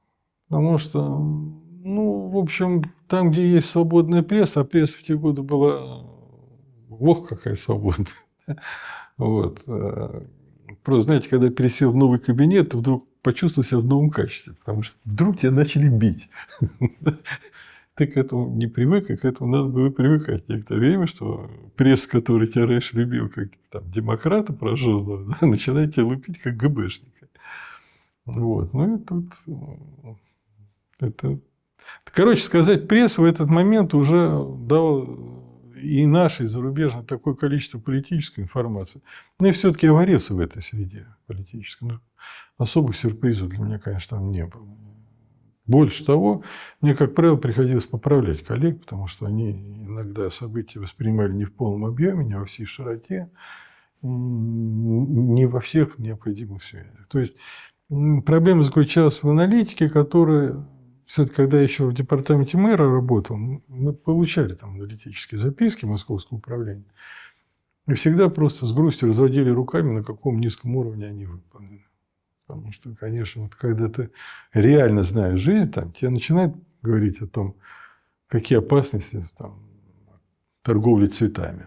Потому что, ну, в общем, там, где есть свободная пресса, а пресса в те годы была, ох, какая свободная. Вот. Просто, знаете, когда пересел в новый кабинет, ты вдруг почувствовал себя в новом качестве, потому что вдруг тебя начали бить. Ты к этому не привык, и к этому надо было привыкать некоторое время, что пресса, которая тебя раньше любил как там, демократа прожженного, да, начинает тебя лупить как ГБшника. Вот. Ну и тут это... Короче сказать, пресса в этот момент уже давала и нашей, и зарубежной такое количество политической информации. Но и все-таки я варился в этой среде политической. Но особых сюрпризов для меня, конечно, там не было. Больше того, мне, как правило, приходилось поправлять коллег, потому что они иногда события воспринимали не в полном объеме, не во всей широте, не во всех необходимых связях. То есть проблема заключалась в аналитике, которая все-таки, когда я еще в департаменте мэра работал, мы получали там аналитические записки Московского управления и всегда просто с грустью разводили руками, на каком низком уровне они выполнены. Потому что, конечно, вот когда ты реально знаешь жизнь, там, тебе начинают говорить о том, какие опасности там, торговли цветами,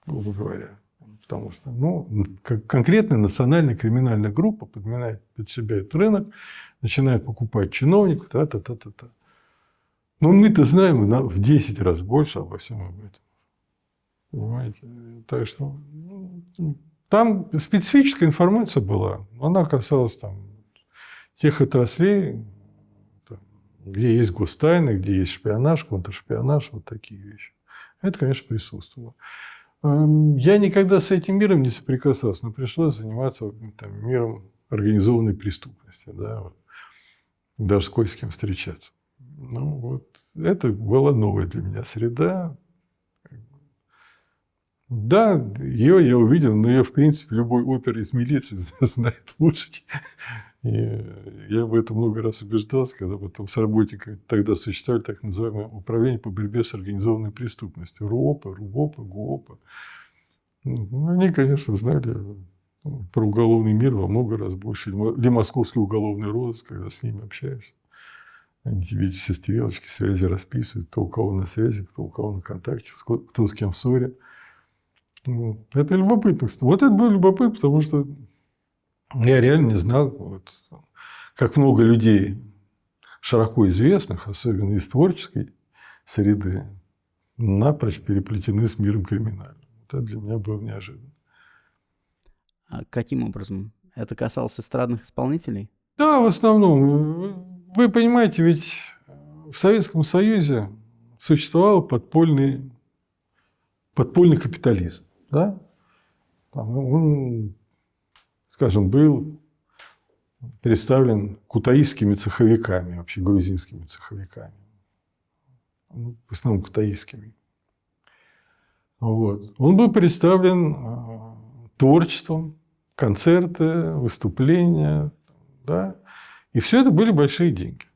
грубо говоря. Потому что, ну, конкретная национальная криминальная группа подминает под себя этот рынок, начинает покупать чиновников, та-та-та-та-та. Но мы-то знаем в 10 раз больше обо всем об этом. Понимаете? Так что там специфическая информация была. Она касалась там, тех отраслей, там, где есть гостайны, где есть шпионаж, контршпионаж, вот такие вещи. Это, конечно, присутствовало. Я никогда с этим миром не соприкасался, но пришлось заниматься там, миром организованной преступности. Да, вот. Даже с кое-с кем встречаться. Ну, вот. Это была новая для меня среда. Да, ее я увидел, но ее, в принципе, любой опер из милиции знает лучше. И я об этом много раз убеждался, когда потом с работниками тогда существовали так называемое управление по борьбе с организованной преступностью. РУОПа, ГУОПа. Ну, они, конечно, знали про уголовный мир во много раз больше. Или московский уголовный розыск, когда с ними общаешься. Они тебе все стрелочки, связи расписывают, кто у кого на связи, кто у кого на контакте, кто с кем в ссоре. Это любопытно. Вот это было любопытно, потому что я реально не знал, вот, как много людей, широко известных, особенно из творческой среды, напрочь переплетены с миром криминальным. Вот это для меня было неожиданно. А каким образом? Это касалось эстрадных исполнителей? Да, в основном. Вы понимаете, ведь в Советском Союзе существовал подпольный капитализм. Да? Он, скажем, был представлен кутаисскими цеховиками, вообще грузинскими цеховиками. В основном кутаисскими. Вот. Он был представлен творчеством, концерты, выступления. Да? И все это были большие деньги.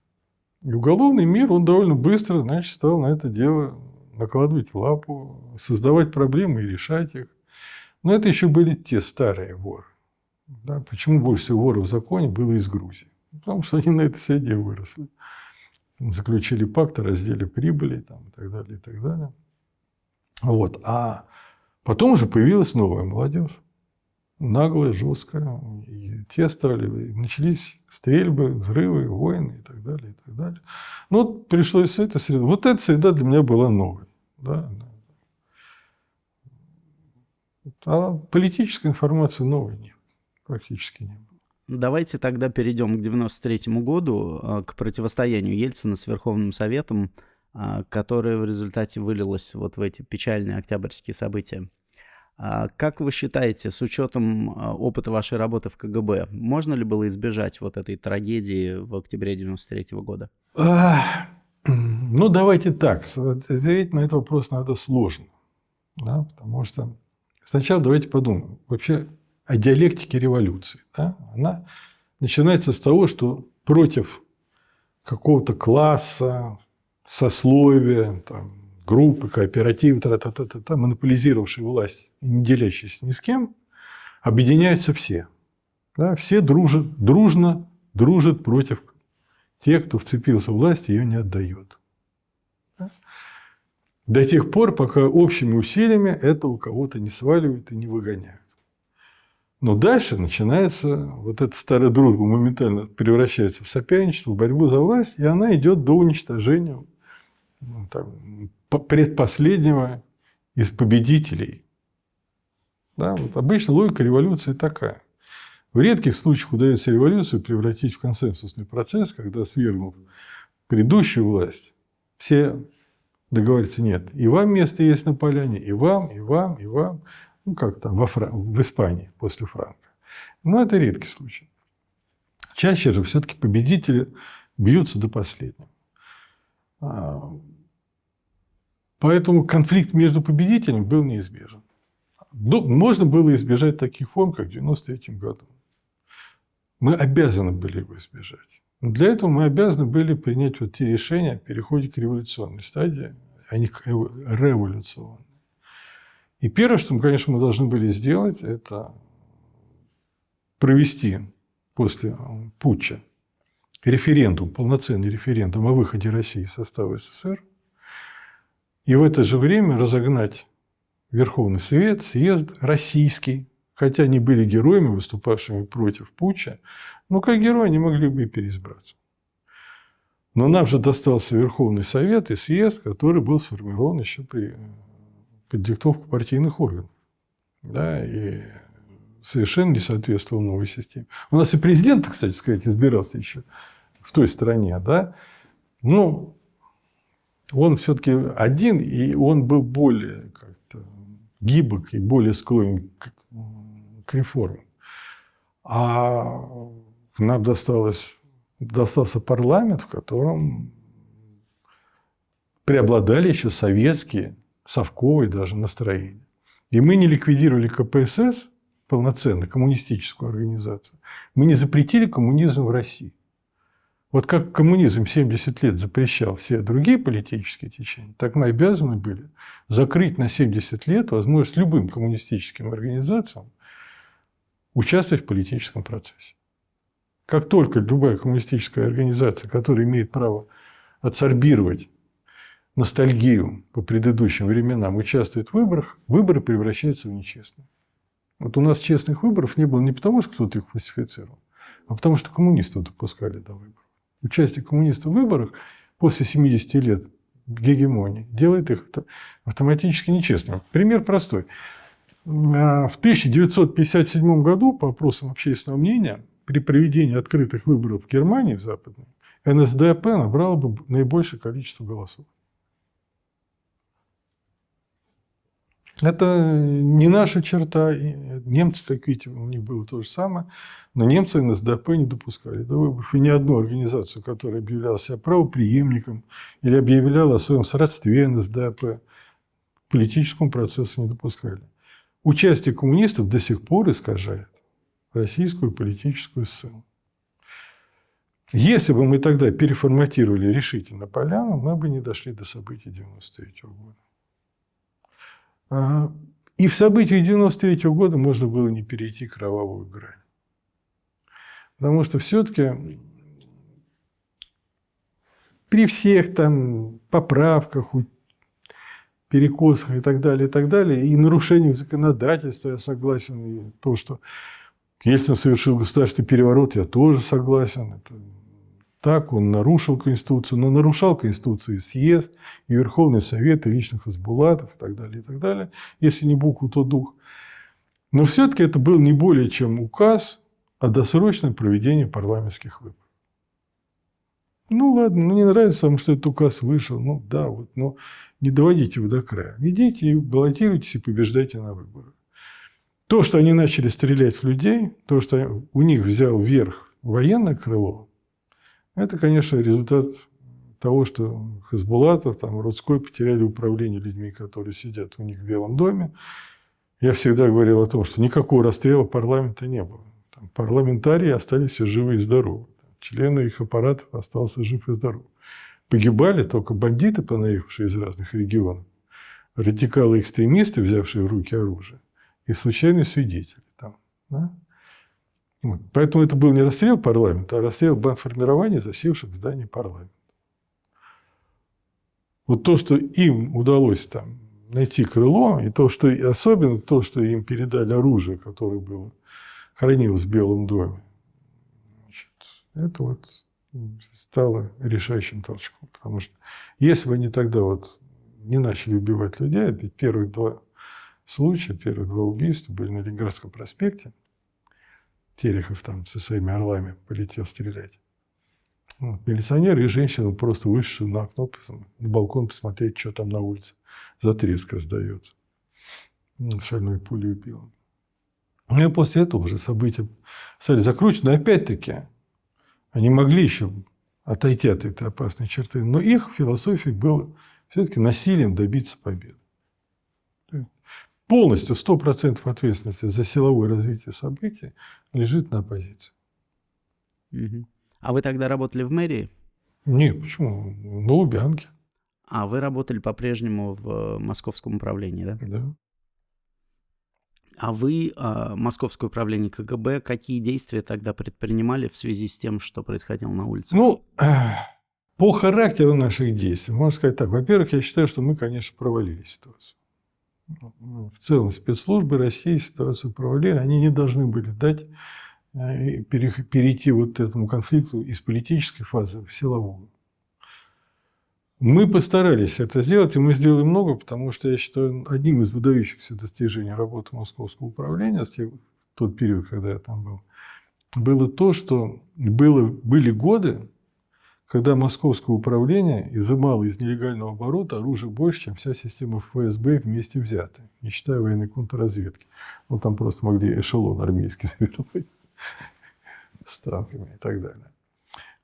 И уголовный мир, он довольно быстро, значит, стал на это дело накладывать лапу, создавать проблемы и решать их. Но это еще были те старые воры. Да? Почему больше всего воров в законе было из Грузии? Потому что они на этой среде выросли. Заключили пакт о разделе прибыли там, и так далее, и так далее. Вот. А потом уже появилась новая молодежь. Наглая, жесткая. И те стали, начались стрельбы, взрывы, войны и так далее, и так далее. Ну, вот пришлось с этой среды. Вот эта среда для меня была новой. Да? А политической информации новой нет. Практически не было. Давайте тогда перейдем к 1993 году, к противостоянию Ельцина с Верховным Советом, которое в результате вылилось вот в эти печальные октябрьские события. Как вы считаете, с учетом опыта вашей работы в КГБ, можно ли было избежать вот этой трагедии в октябре 1993 года? Ну, давайте так. Ответить на этот вопрос надо сложно. Да? Потому что сначала давайте подумаем вообще о диалектике революции. Да? Она начинается с того, что против какого-то класса, сословия, там, группы, кооперативы, монополизировавшие власть и не делящиеся ни с кем, объединяются все. Да, все дружно дружат против тех, кто вцепился в власть и ее не отдает. Да? До тех пор, пока общими усилиями это у кого-то не сваливают и не выгоняют. Но дальше начинается вот эта старая дружба моментально превращается в соперничество, в борьбу за власть, и она идет до уничтожения предпоследнего из победителей. Да, вот обычно логика революции такая. В редких случаях удается революцию превратить в консенсусный процесс, когда, свергнув предыдущую власть, все договорятся: нет, и вам место есть на поляне, и вам, и вам, и вам. Ну, как там в Испании после Франко. Но это редкий случай. Чаще же все-таки победители бьются до последнего. Поэтому конфликт между победителями был неизбежен. Можно было избежать таких форм, как в 1993 году. Мы обязаны были его избежать. Но для этого мы обязаны были принять вот те решения о переходе к революционной стадии, а не к революционной. И первое, что, конечно, мы должны были сделать, это провести после путча референдум, полноценный референдум о выходе России из состава СССР, и в это же время разогнать Верховный Совет, съезд российский, хотя они были героями, выступавшими против путча, но как герои они могли бы и переизбраться. Но нам же достался Верховный Совет и съезд, который был сформирован еще под диктовку партийных органов. Да, и совершенно не соответствовал новой системе. У нас и президент, кстати сказать, избирался еще в той стране. Да? Но он все-таки один, и он был более как-то гибок и более склонен к реформам. А нам достался парламент, в котором преобладали еще советские, совковые даже настроения. И мы не ликвидировали КПСС, полноценно коммунистическую организацию. Мы не запретили коммунизм в России. Вот как коммунизм 70 лет запрещал все другие политические течения, так мы обязаны были закрыть на 70 лет возможность любым коммунистическим организациям участвовать в политическом процессе. Как только любая коммунистическая организация, которая имеет право адсорбировать ностальгию по предыдущим временам, участвует в выборах, выборы превращаются в нечестные. Вот у нас честных выборов не было не потому, что кто-то их фальсифицировал, а потому что коммунистов допускали до выборов. Участие коммунистов в выборах после 70 лет гегемонии делает их автоматически нечестными. Пример простой. В 1957 году, по опросам общественного мнения, при проведении открытых выборов в Германии, в Западной, НСДАП набрала бы наибольшее количество голосов. Это не наша черта. Немцы, как видите, у них было то же самое. Но немцы НСДАП не допускали до выборов. И ни одну организацию, которая объявляла себя правопреемником или объявляла о своем сродстве НСДАП, к политическому процессу не допускали. Участие коммунистов до сих пор искажает российскую политическую сцену. Если бы мы тогда переформатировали решительно поляну, мы бы не дошли до событий 1993 года. И в событиях 1993 года можно было не перейти кровавую грань. Потому что все-таки при всех там поправках, перекосах и так далее, и нарушениях законодательства, я согласен, и то, что Ельцин совершил государственный переворот, я тоже согласен. Это так, он нарушил Конституцию, но нарушал Конституцию и съезд, и Верховный Совет, и лично Хасбулатов, и так далее, если не букву, то дух. Но все-таки это был не более чем указ о досрочном проведении парламентских выборов. Ну ладно, не нравится вам, что этот указ вышел, но не доводите его до края. Идите и баллотируйтесь и побеждайте на выборах. То, что они начали стрелять в людей, то, что у них взял верх военное крыло, это, конечно, результат того, что Хасбулатов, Рудской потеряли управление людьми, которые сидят у них в Белом доме. Я всегда говорил о том, что никакого расстрела парламента не было. Парламентарии остались все живы и здоровы. члены их аппаратов остался жив и здоров. Погибали только бандиты, понаехавшие из разных регионов, радикалы-экстремисты, взявшие в руки оружие, и случайные свидетели. Там, да? Вот. Поэтому это был не расстрел парламента, а расстрел бандформирования, засевших в здании парламента. Вот то, что им удалось там найти крыло, и то, что особенно то, что им передали оружие, которое было, хранилось в Белом доме, значит, это вот стало решающим толчком. Потому что если бы они тогда вот не начали убивать людей, ведь первых два случая, первых два убийства были на Ленинградском проспекте, Терехов там со своими орлами полетел стрелять. Вот. Милиционеры и женщины просто вышли на окно, на балкон посмотреть, что там на улице за треск раздается. Шальной пулей убил. Ну и после этого уже события стали закручены. Но опять-таки они могли еще отойти от этой опасной черты, но их философией было все-таки насилием добиться победы. Полностью 100% ответственности за силовое развитие событий лежит на оппозиции. А вы тогда работали в мэрии? Нет, почему? На Лубянке. А вы работали по-прежнему в московском управлении, да? Да. А вы, Московское управление КГБ, какие действия тогда предпринимали в связи с тем, что происходило на улице? Ну, по характеру наших действий, можно сказать так. Во-первых, я считаю, что мы, конечно, провалили ситуацию. В целом спецслужбы России ситуацию провалили. Они не должны были дать перейти вот этому конфликту из политической фазы в силовую. Мы постарались это сделать, и мы сделали много, потому что я считаю, одним из выдающихся достижений работы Московского управления в тот период, когда я там был, было то, что были годы, когда Московское управление изымало из нелегального оборота оружие больше, чем вся система ФСБ вместе взятая, не считая военной контрразведки. Ну, там просто могли эшелон армейский завернуть с танками и так далее.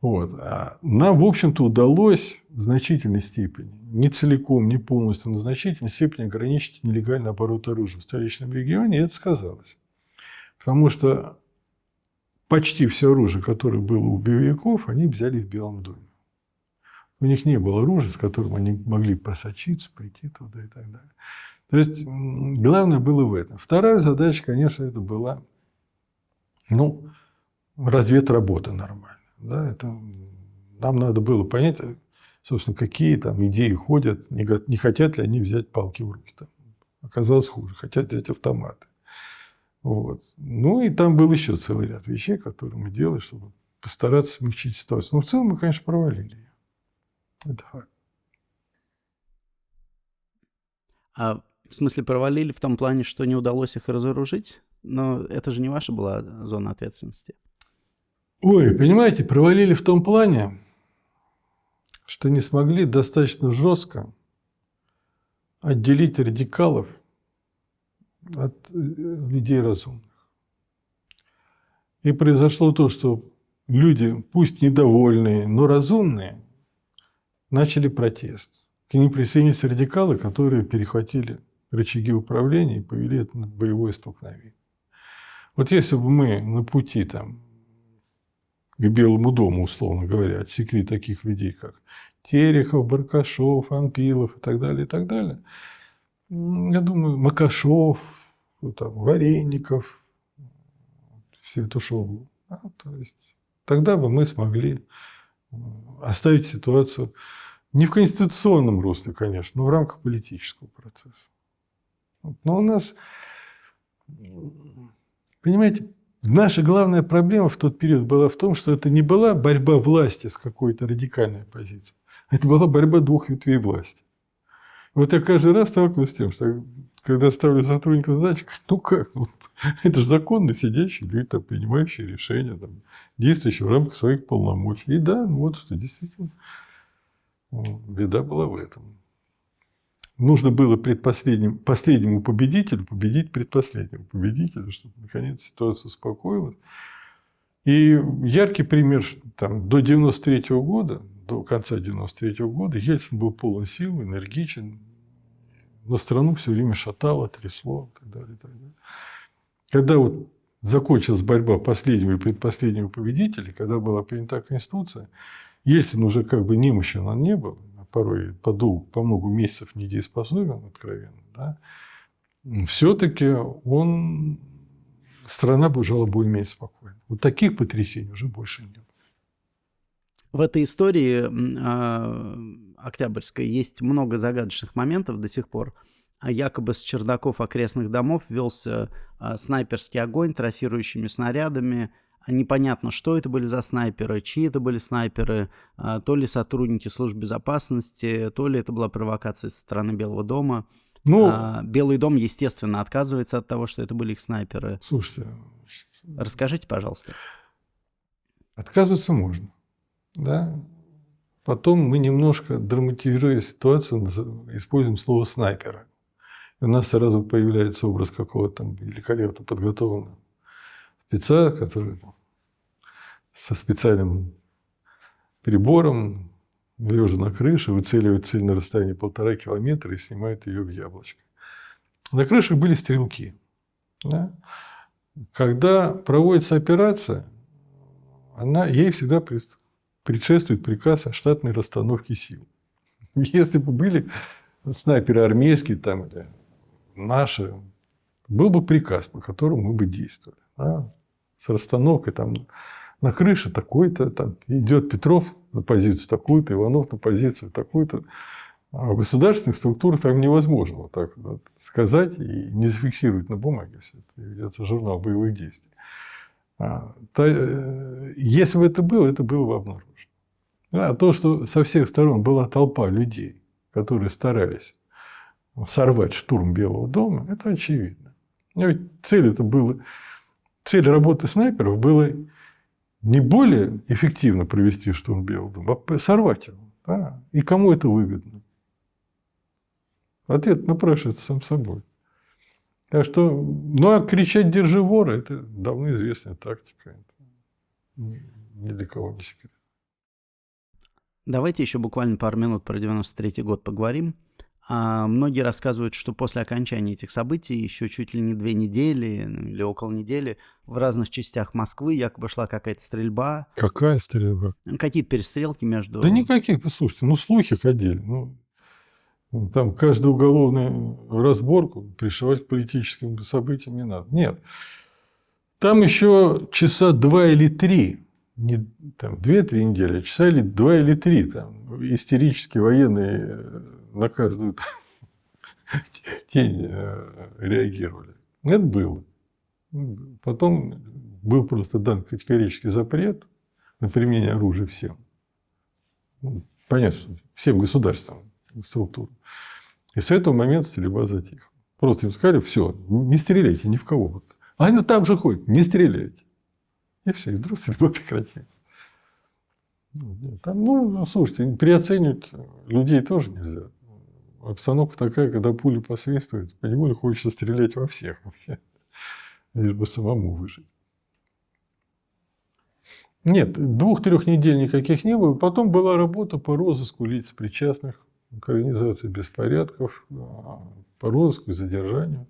Вот. А нам, в общем-то, удалось в значительной степени, не целиком, не полностью, но в значительной степени ограничить нелегальный оборот оружия в столичном регионе, и это сказалось. Потому что почти все оружие, которое было у боевиков, они взяли в Белом доме. У них не было оружия, с которым они могли просочиться, прийти туда и так далее. То есть, главное было в этом. Вторая задача, конечно, это была разведработа нормальная. Да, это нам надо было понять, собственно, какие там идеи ходят, не хотят ли они взять палки в руки. Там. Оказалось хуже, хотят взять автоматы. Вот. Ну, и там был еще целый ряд вещей, которые мы делали, чтобы постараться смягчить ситуацию. Но в целом мы, конечно, провалили ее. Это факт. А в смысле провалили в том плане, что не удалось их разоружить? Но это же не ваша была зона ответственности. Ой, понимаете, провалили в том плане, что не смогли достаточно жестко отделить радикалов от людей разумных. И произошло то, что люди, пусть недовольные, но разумные, начали протест. К ним присоединились радикалы, которые перехватили рычаги управления и повели это на боевое столкновение. Вот если бы мы на пути там, к Белому дому, условно говоря, отсекли таких людей, как Терехов, Баркашов, Анпилов и так далее, я думаю, Макашов, Вареников, все это шоу. То есть, тогда бы мы смогли оставить ситуацию не в конституционном русле, конечно, но в рамках политического процесса. Но у нас, понимаете, наша главная проблема в тот период была в том, что это не была борьба власти с какой-то радикальной оппозицией. Это была борьба двух ветвей власти. Вот я каждый раз сталкиваюсь с тем, что когда ставлю сотрудников задачи, это же законно сидящие люди, там, принимающие решения, там, действующие в рамках своих полномочий. И да, вот что действительно беда была в этом. Нужно было последнему победителю победить предпоследнему победителю, чтобы, наконец, ситуация успокоилась. И яркий пример, там, до 93-го года, до конца 93-го года Ельцин был полон сил, энергичен, но страну все время шатало, трясло и так далее, и так далее. Когда вот закончилась борьба последнего и предпоследнего победителя, когда была принята Конституция, Ельцин уже как бы немощен он не был, а порой по много месяцев недееспособен, откровенно, да, все-таки страна бы жила более-менее спокойно. Вот таких потрясений уже больше нет. В этой истории Октябрьской есть много загадочных моментов до сих пор. Якобы с чердаков окрестных домов велся снайперский огонь трассирующими снарядами. Непонятно, что это были за снайперы, чьи это были снайперы, то ли сотрудники служб безопасности, то ли это была провокация со стороны Белого дома. Белый дом, естественно, отказывается от того, что это были их снайперы. Слушайте, расскажите, пожалуйста. Отказываться можно, да. Потом мы немножко, драматизируя ситуацию, используем слово «снайпера». И у нас сразу появляется образ какого-то там великолепно подготовленного спеца, который со специальным прибором, лежа на крыше, выцеливает цель на расстоянии 1,5 километра и снимает ее в яблочко. На крышах были стрелки. Да? Когда проводится операция, ей всегда предшествует приказ о штатной расстановке сил. Если бы были снайперы армейские там, или наши, был бы приказ, по которому мы бы действовали. Да? С расстановкой там на крыше такой-то, там идет Петров на позицию такую-то, Иванов на позицию такую-то. А в государственных структурах там невозможно вот так вот сказать и не зафиксировать на бумаге все это. Ведется журнал боевых действий. Если бы это было бы обнаружено. А то, что со всех сторон была толпа людей, которые старались сорвать штурм Белого дома, это очевидно. Ведь цель работы снайперов была не более эффективно провести штурм Белого дома, а сорвать его. Да? И кому это выгодно? Ответ напрашивается сам собой. Так что, а кричать «держи вора» – это давно известная тактика. Это ни для кого не секрет. Давайте еще буквально пару минут про 93-й год поговорим. Многие рассказывают, что после окончания этих событий еще чуть ли не 2 недели или около недели в разных частях Москвы якобы шла какая-то стрельба. Какая стрельба? Какие-то перестрелки между... Да никаких, слушайте, слухи ходили. Там каждую уголовную разборку пришивать к политическим событиям не надо. Нет. Там еще часа 2 или 3, не 2-3 недели, а часа 2 или 3 там истерически военные на каждую тень реагировали. Это было. Потом был просто дан категорический запрет на применение оружия всем. Понятно, что всем государствам структурам. И с этого момента стрельба затихла. Просто им сказали: все, не стреляйте ни в кого. А они там же ходят, не стреляйте. И все, и вдруг стрельба прекратилась. Там, слушайте, переоценивать людей тоже нельзя. Обстановка такая, когда пули посвистывают, поневоле хочется стрелять во всех вообще, лишь бы самому выжить. Нет, 2-3 недель никаких не было. Потом была работа по розыску лиц, причастных к организации беспорядков, по розыску и задержанию.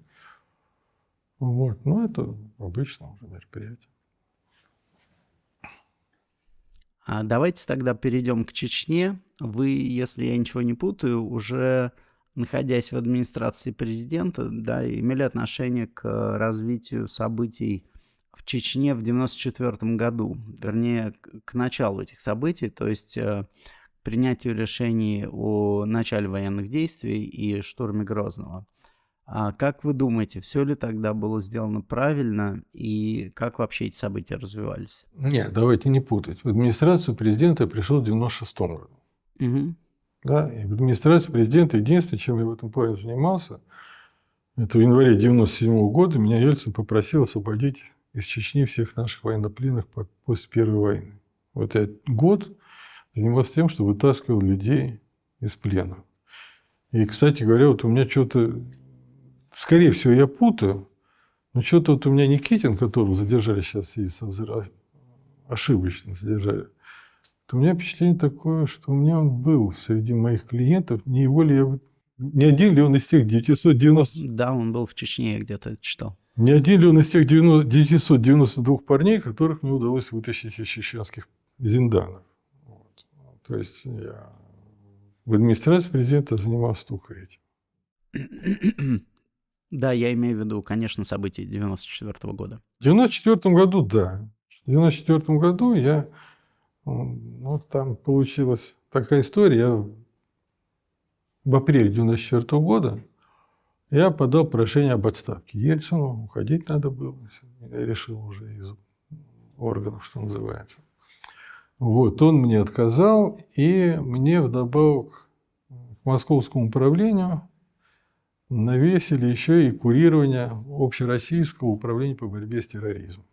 Это обычное уже мероприятие. Давайте тогда перейдем к Чечне. Вы, если я ничего не путаю, уже находясь в администрации президента, да, имели отношение к развитию событий в Чечне в 1994 году, вернее, к началу этих событий, то есть принятию решений о начале военных действий и штурме Грозного. Как вы думаете, все ли тогда было сделано правильно и как вообще эти события развивались? Нет, давайте не путать. В администрацию президента я пришел в 1996 году. Угу. Да, и в администрации президента единственное, чем я в этом плане занимался, это в январе 1997 года меня Ельцин попросил освободить из Чечни всех наших военнопленных после Первой войны. Вот я год занимался тем, что вытаскивал людей из плена. И, кстати говоря, у меня что-то, скорее всего, я путаю, но что-то у меня Никитин, которого задержали сейчас, и ошибочно задержали, то у меня впечатление такое, что у меня он был среди моих клиентов, не один ли он из тех 990... Да, он был в Чечне, я где-то это читал. Не один ли он из тех 992 парней, которых мне удалось вытащить из чеченских зинданов. Вот. То есть я в администрации президента занимался только этим. Да, я имею в виду, конечно, события 94 года. В 94 году, да. В 94 году я, ну, там получилась такая история. Я в апреле 94 года я подал прошение об отставке Ельцину. Уходить надо было. Я решил уже из органов, что называется. Вот, он мне отказал, и мне вдобавок к московскому управлению навесили еще и курирование общероссийского управления по борьбе с терроризмом.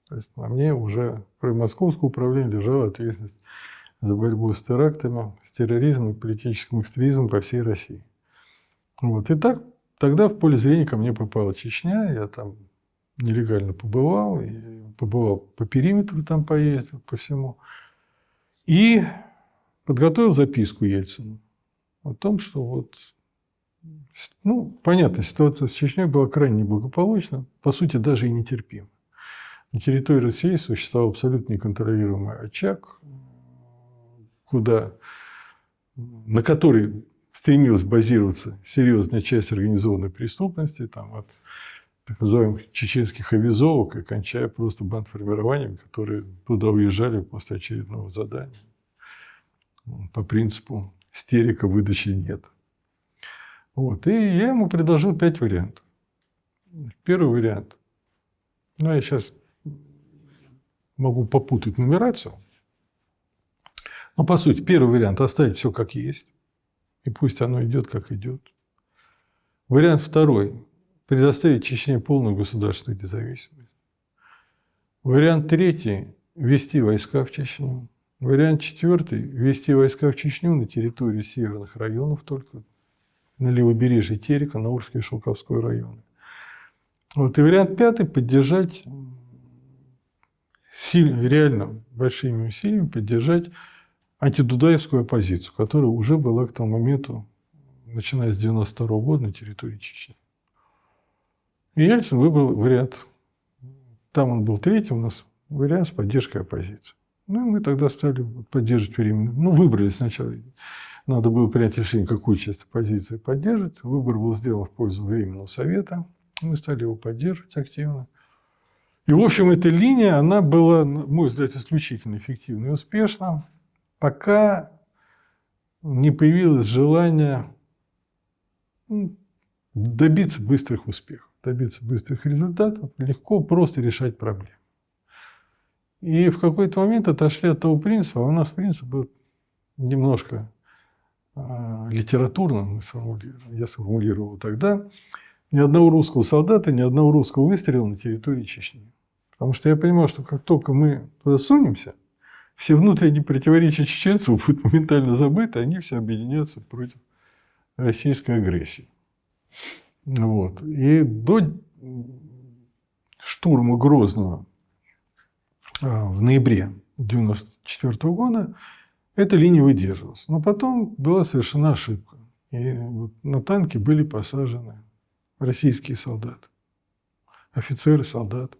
То есть на мне уже, кроме московского управления, лежала ответственность за борьбу с терактами, с терроризмом и политическим экстремизмом по всей России. Вот. И так, тогда в поле зрения ко мне попала Чечня, я там нелегально побывал, и побывал по периметру, там поездил, по всему. И подготовил записку Ельцину о том, что вот, ну, понятно, ситуация с Чечней была крайне неблагополучна, по сути, даже и нетерпима. На территории России существовал абсолютно неконтролируемый очаг, на который стремилась базироваться серьезная часть организованной преступности, там, от так называемых чеченских авизовок и кончая просто бандформированиями, которые туда уезжали после очередного задания по принципу «стерика, выдачи нет». Вот. И я ему предложил 5 вариантов. Первый вариант. Ну, я сейчас могу попутать нумерацию. Но, по сути, первый вариант – оставить все как есть. И пусть оно идет, как идет. Вариант второй – предоставить Чечне полную государственную независимость. Вариант третий – ввести войска в Чечню. Вариант четвертый – ввести войска в Чечню на территории северных районов только, на левобережье Терека, на Урский и Шелковской районы. Вот. И вариант пятый – поддержать реально большими усилиями поддержать антидудаевскую оппозицию, которая уже была к тому моменту, начиная с 1992 года, на территории Чечни. И Ельцин выбрал вариант, там он был третий у нас, вариант с поддержкой оппозиции. Ну, и мы тогда стали поддерживать временно. Ну, выбрали сначала. Надо было принять решение, какую часть оппозиции поддерживать. Выбор был сделан в пользу Временного совета. Мы стали его поддерживать активно. И, в общем, эта линия, она была, на мой взгляд, исключительно эффективна и успешна, пока не появилось желание добиться быстрых успехов, добиться быстрых результатов, легко просто решать проблемы. И в какой-то момент отошли от того принципа, а у нас принцип был немножко литературным, я сформулировал тогда, ни одного русского солдата, ни одного русского выстрела на территории Чечни. Потому что я понимал, что как только мы туда сунемся, все внутренние противоречия чеченцев будут моментально забыты, они все объединятся против российской агрессии. Вот. И до штурма Грозного в ноябре 1994 года эта линия выдерживалась. Но потом была совершена ошибка. И вот на танки были посажены российские солдаты, офицеры, солдаты.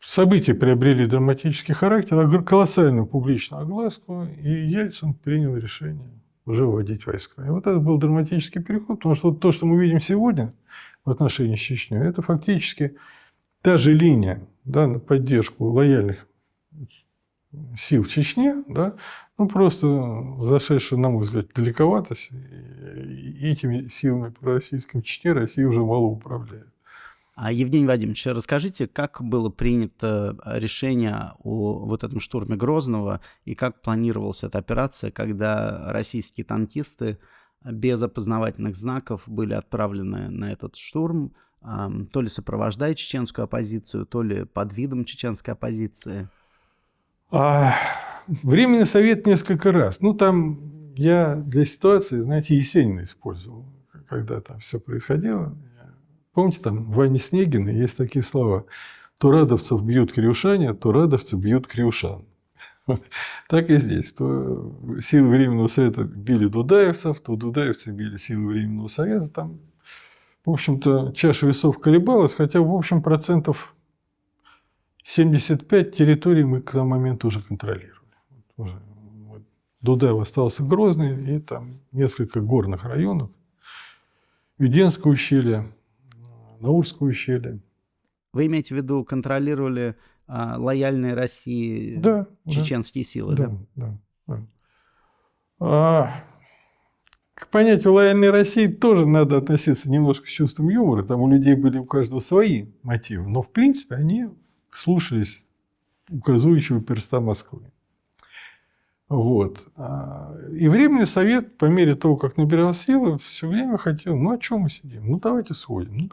События приобрели драматический характер, колоссальную публичную огласку, и Ельцин принял решение уже вводить войска. И вот это был драматический переход, потому что то, что мы видим сегодня в отношении с Чечней, это фактически та же линия, да, на поддержку лояльных сил в Чечне, да, ну просто зашедшая, на мой взгляд, далековато, и этими силами пророссийскими в Чечне Россия уже мало управляет. А, Евгений Вадимович, расскажите, как было принято решение о вот этом штурме Грозного и как планировалась эта операция, когда российские танкисты без опознавательных знаков были отправлены на этот штурм, то ли сопровождая чеченскую оппозицию, то ли под видом чеченской оппозиции? Временный совет несколько раз. Ну, там я для ситуации, знаете, Есенина использовал, когда там все происходило. Помните, там в Ване Снегине есть такие слова: то радовцев бьют криушане, то радовцы бьют криушан. Так и здесь. То силы Временного совета били дудаевцев, то дудаевцы били силы Временного совета. Там в общем-то, чаша весов колебалась, хотя, в общем, процентов 75 территорий мы к тому моменту уже контролировали. Дудаево остался Грозный и там несколько горных районов. Веденское ущелье, Наурское ущелье. Вы имеете в виду, контролировали лояльные России Да, чеченские силы, да? Да. К понятию лояльной России тоже надо относиться немножко с чувством юмора. Там у людей были у каждого свои мотивы. Но, в принципе, они слушались указующего перста Москвы. Вот. И Временный совет, по мере того, как набирал силы, все время хотел, ну, а что мы сидим? Ну, давайте сходим,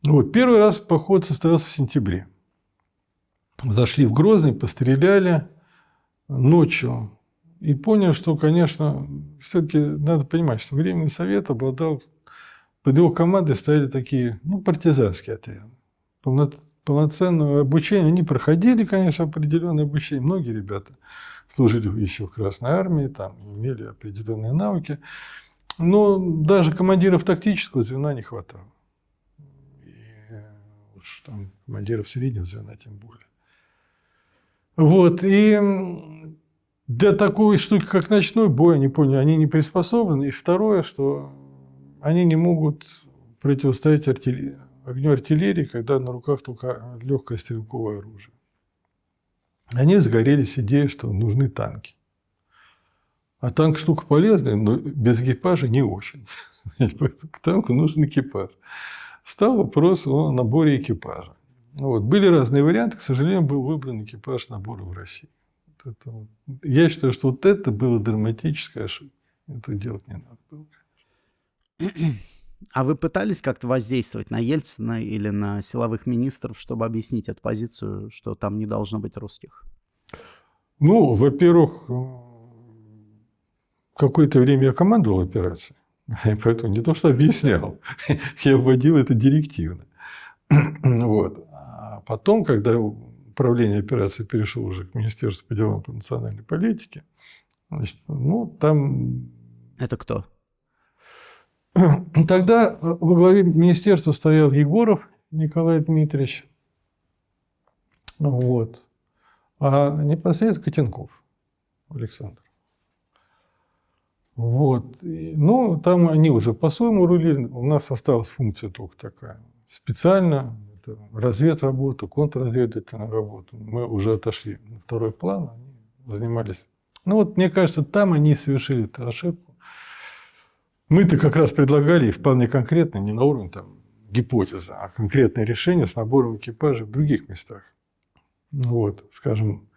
Вот. Первый раз поход состоялся в сентябре. Зашли в Грозный, постреляли ночью. И понял, что, конечно, все-таки надо понимать, что Временный совет обладал, под его командой стояли такие, ну, партизанские отряды. Полноценного обучения. Они проходили, конечно, определенное обучение. Многие ребята служили еще в Красной армии, там имели определенные навыки. Но даже командиров тактического звена не хватало. И уж там командиров среднего звена тем более. Вот. И для такой штуки, как ночной бой, они поняли, они не приспособлены. И второе, что они не могут противостоять огню артиллерии, когда на руках только легкое стрелковое оружие. Они загорелись идеей, что нужны танки. А танк штука полезная, но без экипажа не очень. К танку нужен экипаж. Встал вопрос о наборе экипажа. Вот. Были разные варианты, к сожалению, был выбран экипаж набора в России. Я считаю, что вот это было драматическая ошибка. Это делать не надо было. А вы пытались как-то воздействовать на Ельцина или на силовых министров, чтобы объяснить эту позицию, что там не должно быть русских? Ну, во-первых, какое-то время я командовал операцией, и поэтому не то, что объяснял, я вводил это директивно. Вот. А потом, когда управление операцией перешло уже к Министерству по делам по национальной политике, значит, ну, там... Это кто? Тогда во главе министерства стоял Егоров Николай Дмитриевич. Вот. А непосредственно Котенков Александр. Вот. Ну, там они уже по-своему рулили. У нас осталась функция только такая. Специально разведработа, контрразведывательная работа. Мы уже отошли на второй план, они занимались. Ну, вот, мне кажется, там они совершили эту ошибку. Мы-то как раз предлагали, и вполне конкретно, не на уровне там, гипотезы, а конкретное решение с набором экипажей в других местах. Вот, скажем,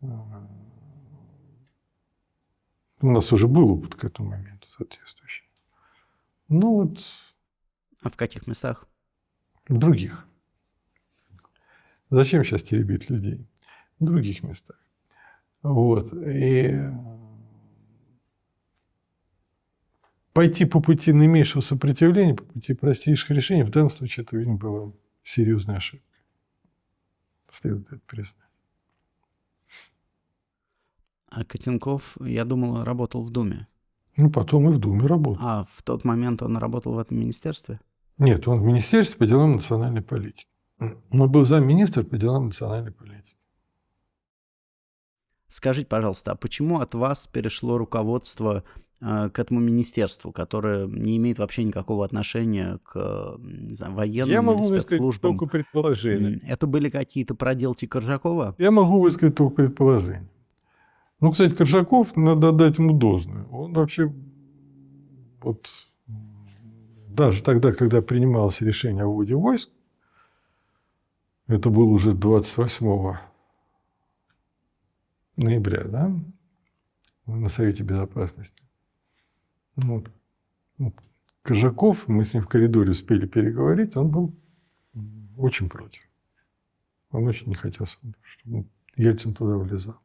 у нас уже был опыт к этому моменту соответствующий. Ну вот. А в каких местах? В других. Зачем сейчас теребить людей? В других местах. Вот. И пойти по пути наименьшего сопротивления, по пути простейших решений, в данном случае это, видимо, была серьезная ошибка. Следует это признать. А Котенков, я думал, работал в Думе. Ну, потом и в Думе работал. А в тот момент он работал в этом министерстве? Нет, он в Министерстве по делам национальной политики. Он был замминистра по делам национальной политики. Скажите, пожалуйста, а почему от вас перешло руководство к этому министерству, которое не имеет вообще никакого отношения к, не знаю, военным Я могу или высказать спецслужбам? только предположение. Это были какие-то проделки Коржакова? Я могу высказать только предположение. Ну, кстати, Коржаков, надо отдать ему должное. Он вообще, вот, даже тогда, когда принималось решение о вводе войск, это было уже 28 ноября, да, на Совете Безопасности. Вот. Коржаков, мы с ним в коридоре успели переговорить, он был очень против. Он очень не хотел, чтобы Ельцин туда влезал.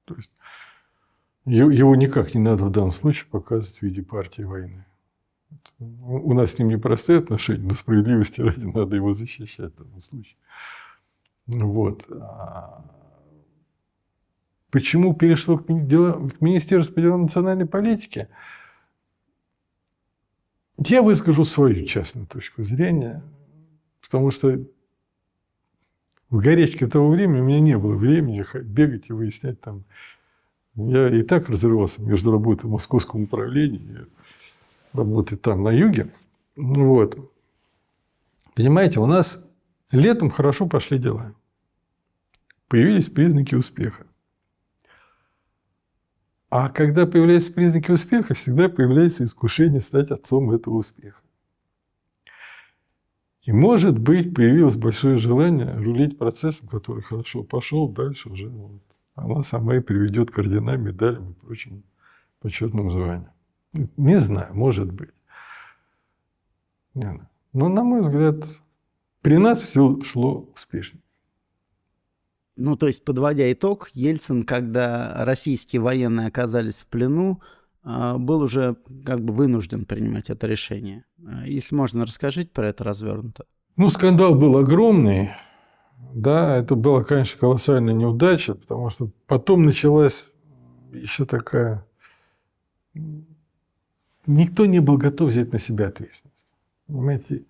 То есть его никак не надо в данном случае показывать в виде партии войны. У нас с ним непростые отношения, но справедливости ради надо его защищать в данном случае. Вот. Почему перешло к Министерству по делам национальной политики? Я выскажу свою частную точку зрения, потому что в горячке того времени у меня не было времени бегать и выяснять там. Я и так разрывался между работой в московском управлении и работой там на юге. Вот. Понимаете, у нас летом хорошо пошли дела. Появились признаки успеха. А когда появляются признаки успеха, всегда появляется искушение стать отцом этого успеха. И, может быть, появилось большое желание рулить процессом, который хорошо пошел, дальше уже вот, она сама и приведет к орденам, медалям и прочим почетным званиям. Не знаю, может быть. Не знаю. Но, на мой взгляд, при нас все шло успешно. Ну, то есть, подводя итог, Ельцин, когда российские военные оказались в плену, был уже как бы вынужден принимать это решение. Если можно, расскажите про это развернуто. Ну, скандал был огромный. Да, это была, конечно, колоссальная неудача, потому что потом началась еще такая... Никто не был готов взять на себя ответственность. Понимаете,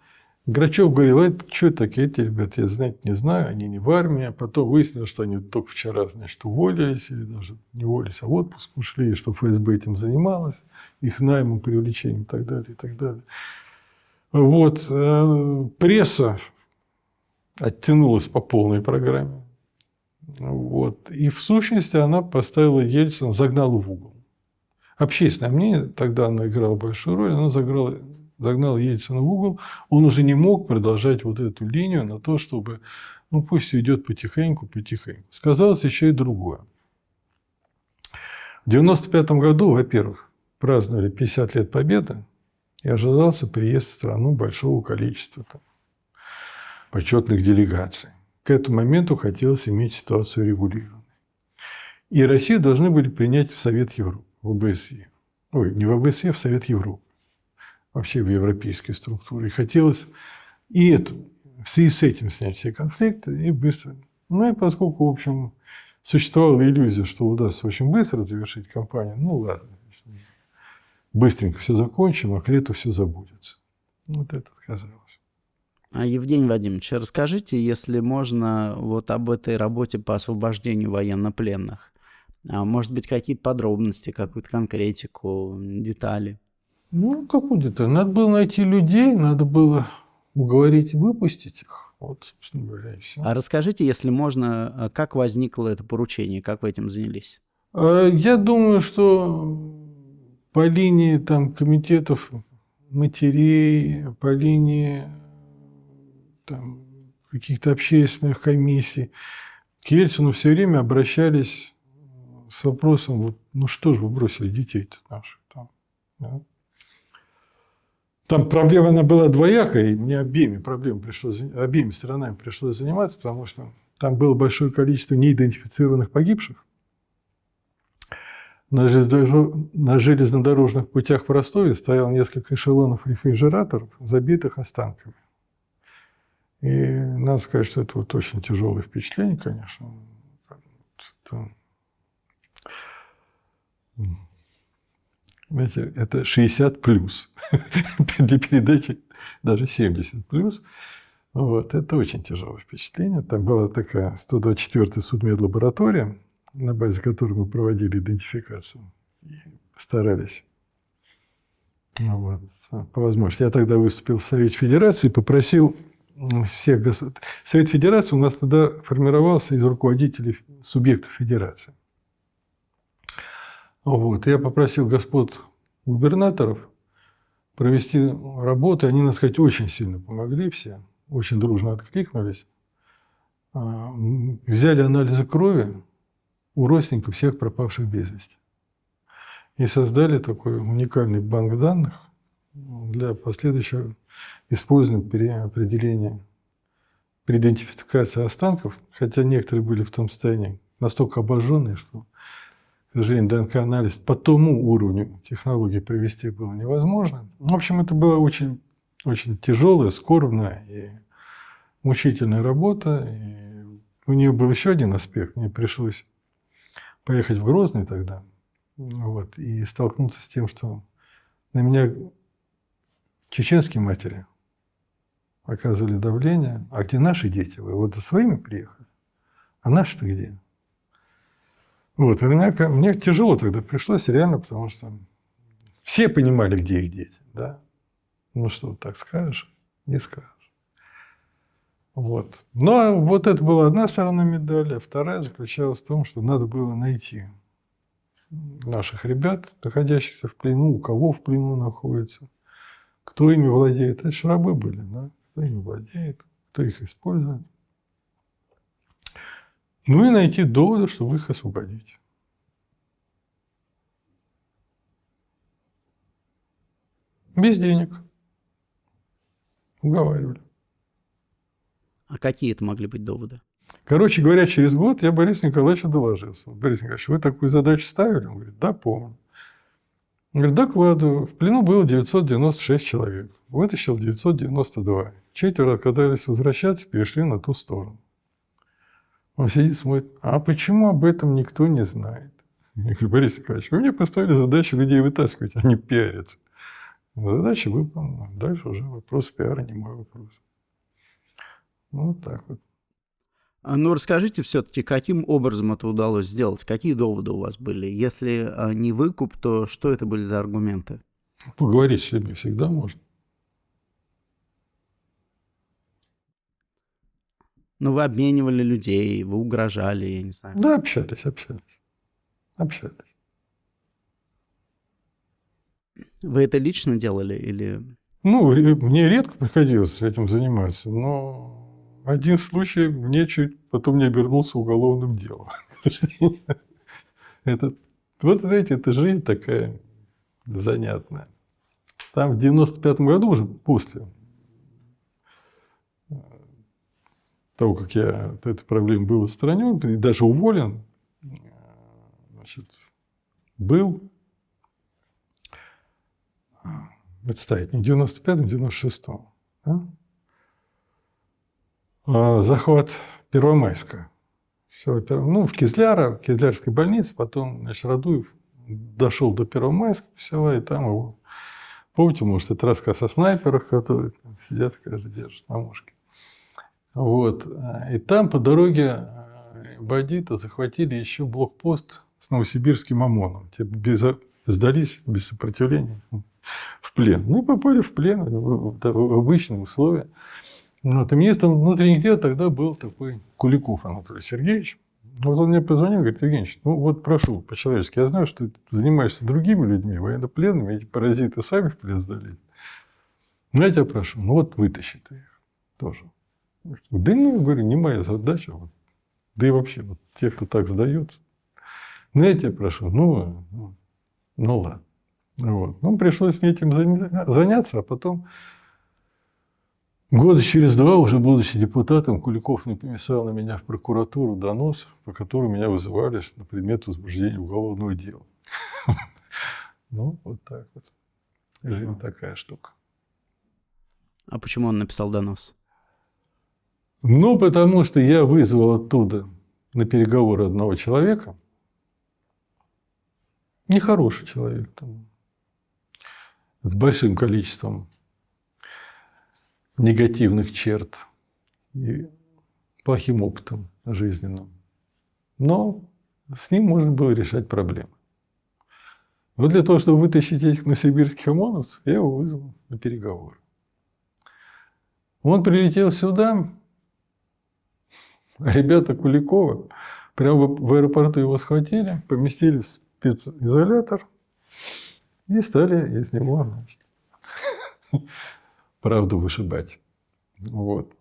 Грачев говорил, что такие эти ребята, я знать не знаю, они не в армии. А потом выяснилось, что они только вчера, значит, уволились, или даже не уволились, а в отпуск ушли, и что ФСБ этим занималась, их наймом, привлечением и так далее, и так далее. Вот. Пресса оттянулась по полной программе. Вот. И в сущности она поставила Ельцина, загнала в угол. Общественное мнение, тогда оно играло большую роль, оно загнал Ельцина в угол, он уже не мог продолжать вот эту линию на то, чтобы, ну, пусть идет потихоньку. Сказалось еще и другое. В 1995 году, во-первых, праздновали 50 лет Победы, и ожидался приезд в страну большого количества почетных делегаций. К этому моменту хотелось иметь ситуацию регулированной. И Россию должны были принять в Совет Европы, в ОБСЕ. Ой, не в ОБСЕ, в Совет Европы. Вообще в европейской структуре. И хотелось и в связи с этим снять все конфликты и быстро. Ну и поскольку, в общем, существовала иллюзия, что удастся очень быстро завершить кампанию, ну ладно, быстренько все закончим, а к лету все забудется. Вот это казалось. Евгений Вадимович, расскажите, если можно, вот об этой работе по освобождению военнопленных. Может быть, какие-то подробности, какую-то конкретику, детали? Ну, какую деталь? Надо было найти людей, надо было уговорить выпустить их. Вот, собственно говоря, и все. А расскажите, если можно, как возникло это поручение, как вы этим занялись? Я думаю, что по линии там комитетов матерей, по линии там каких-то общественных комиссий к Ельцину все время обращались с вопросом, вот, ну что же вы бросили детей-то наших там, да? Там проблема она была двоякая, и мне обеими сторонами пришлось заниматься, потому что там было большое количество неидентифицированных погибших. На железнодорожных путях в Ростове стояло несколько эшелонов рефрижераторов, забитых останками. И надо сказать, что это вот очень тяжелое впечатление, конечно. Знаете, это 60 плюс. Для передачи даже 70 плюс. Вот. Это очень тяжелое впечатление. Там была такая 124-я судмедлаборатория, на базе которой мы проводили идентификацию. И старались. Вот. По возможности. Я тогда выступил в Совете Федерации, попросил всех государств. Совет Федерации у нас тогда формировался из руководителей субъектов Федерации. Вот. Я попросил господ губернаторов провести работу. Они, надо сказать, очень сильно помогли все, очень дружно откликнулись. Взяли анализы крови у родственников всех пропавших без вести. И создали такой уникальный банк данных для последующего использования при определении, при идентификации останков, хотя некоторые были в том состоянии настолько обожженные, что, к сожалению, ДНК-анализ по тому уровню технологии провести было невозможно. В общем, это была очень, очень тяжелая, скорбная и мучительная работа. И у нее был еще один аспект. Мне пришлось поехать в Грозный тогда, вот, и столкнуться с тем, что на меня чеченские матери оказывали давление. А где наши дети? Вы вот за своими приехали? А наши-то где? Вот, и мне тяжело тогда пришлось, реально, потому что все понимали, где их дети, да? Ну, что так скажешь, не скажешь. Вот. Но вот это была одна сторона медали, а вторая заключалась в том, что надо было найти наших ребят, находящихся в плену, у кого в плену находится, кто ими владеет. Это же рабы были, да? Кто ими владеет, кто их использует. Ну и найти доводы, чтобы их освободить. Без денег. Уговаривали. А какие это могли быть доводы? Короче говоря, через год я Борису Николаевичу доложился. Борис Николаевич, вы такую задачу ставили? Он говорит, да, помню. Он говорит, докладываю. В плену было 996 человек. Вытащил 992. Четверо отказались возвращаться, перешли на ту сторону. Он сидит, смотрит, а почему об этом никто не знает? Я говорю, Борис Николаевич, вы мне поставили задачу людей вытаскивать, а не пиариться. Задача выполнена. Дальше уже вопрос пиара, не мой вопрос. Вот так вот. Ну, расскажите все-таки, каким образом это удалось сделать? Какие доводы у вас были? Если не выкуп, то что это были за аргументы? Поговорить с людьми всегда можно. Ну, вы обменивали людей, вы угрожали, я не знаю. Да, общались. Вы это лично делали или... Ну, мне редко приходилось этим заниматься, но один случай мне чуть потом не обернулся уголовным делом. Вот знаете, это жизнь такая занятная. Там в 95-м году уже после того, как я от этой проблемы был отстранен и даже уволен, значит, был, это стоит не в 95-м, в 96-м, да? Захват Первомайска. Ну, в Кизлярской больнице, потом, значит, Радуев дошел до Первомайского села, и там его, помните, может, это рассказ о снайперах, которые там сидят, каждый держит на мушке. Вот. И там по дороге бандиты захватили еще блокпост с новосибирским ОМОНом. Те сдались без сопротивления в плен. Ну и попали в плен в обычные условия. Вот. И министром внутренних дел тогда был такой Куликов Анатолий Сергеевич. Вот он мне позвонил, говорит, Евгеньевич, ну вот прошу, по-человечески, я знаю, что ты занимаешься другими людьми, военнопленными, эти паразиты сами в плен сдались. Но я тебя прошу, ну вот вытащи ты их тоже. Да, ну, говорю, не моя задача. Вот. Да и вообще, вот, те, кто так сдаются. Ну, я тебя прошу, ну ладно. Вот. Ну, пришлось мне этим заняться, а потом года через 2, уже будучи депутатом, Куликов написал на меня в прокуратуру донос, по которому меня вызывали на предмет возбуждения уголовного дела. Ну, вот так вот. Жизнь такая штука. А почему он написал донос? Ну, потому что я вызвал оттуда на переговоры одного человека. Нехороший человек, там, с большим количеством негативных черт и плохим опытом жизненным. Но с ним можно было решать проблемы. Вот для того, чтобы вытащить этих новосибирских ОМОНовцев, я его вызвал на переговоры. Он прилетел сюда, ребята Куликова прямо в аэропорту его схватили, поместили в специзолятор и стали из него, значит, правду вышибать. Вот.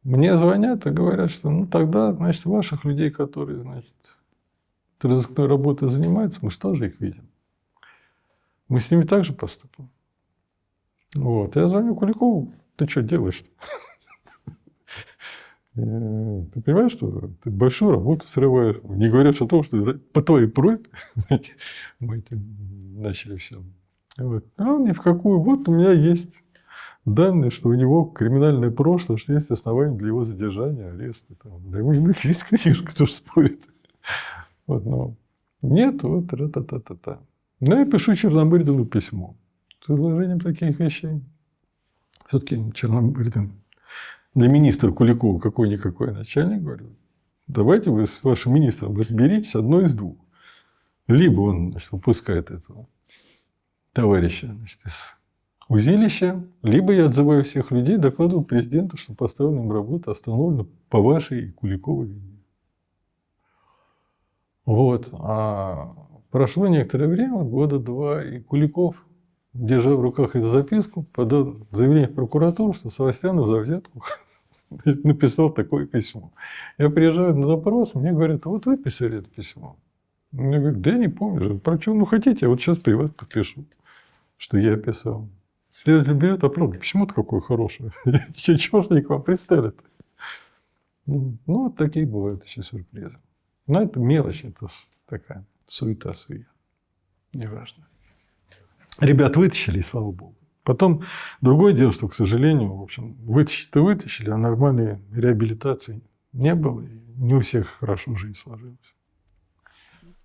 Мне звонят и говорят, что ну тогда, значит, ваших людей, которые, значит, разыскной работой занимаются, мы же тоже их видим. Мы с ними также поступим. Вот. Я звоню Куликову, ты что делаешь-то? Ты понимаешь, что ты большую работу срываешь? Не говоришь о том, что по твоей просьбе мы начали все. Вот. А он ни в какую. Вот у меня есть данные, что у него криминальное прошлое, что есть основания для его задержания, ареста. Да ему есть, конечно, кто же спорит. Вот, но нет, вот ра-та-та-та-та. Ну, я пишу Черномырдину письмо. с изложением таких вещей. Все-таки для министра Куликова какой-никакой начальник, говорю, давайте вы с вашим министром разберитесь одно из двух. Либо он, значит, выпускает этого товарища, значит, из узилища, либо я отзываю всех людей, докладываю президенту, что поставлена им работа остановлена по вашей и Куликовой вине. Вот. А прошло некоторое время, года два, и Куликов, держа в руках эту записку, подал заявление в прокуратуру, что Савастьянов за взятку написал такое письмо. Я приезжаю на запрос, мне говорят, вот вы писали это письмо. Я говорю, да я не помню. Про что ну хотите, я вот сейчас при вас подпишу, что я писал. Следователь берет, а правда, письмо-то какое хорошее. Чего же они к вам пристали-то? Ну, вот такие бывают еще сюрпризы. Но это мелочь, это такая суета-сует. Неважно. Ребят вытащили, и слава богу. Потом другое дело, что, к сожалению, в общем, вытащить-то вытащили, а нормальной реабилитации не было. И не у всех хорошо жизнь сложилась.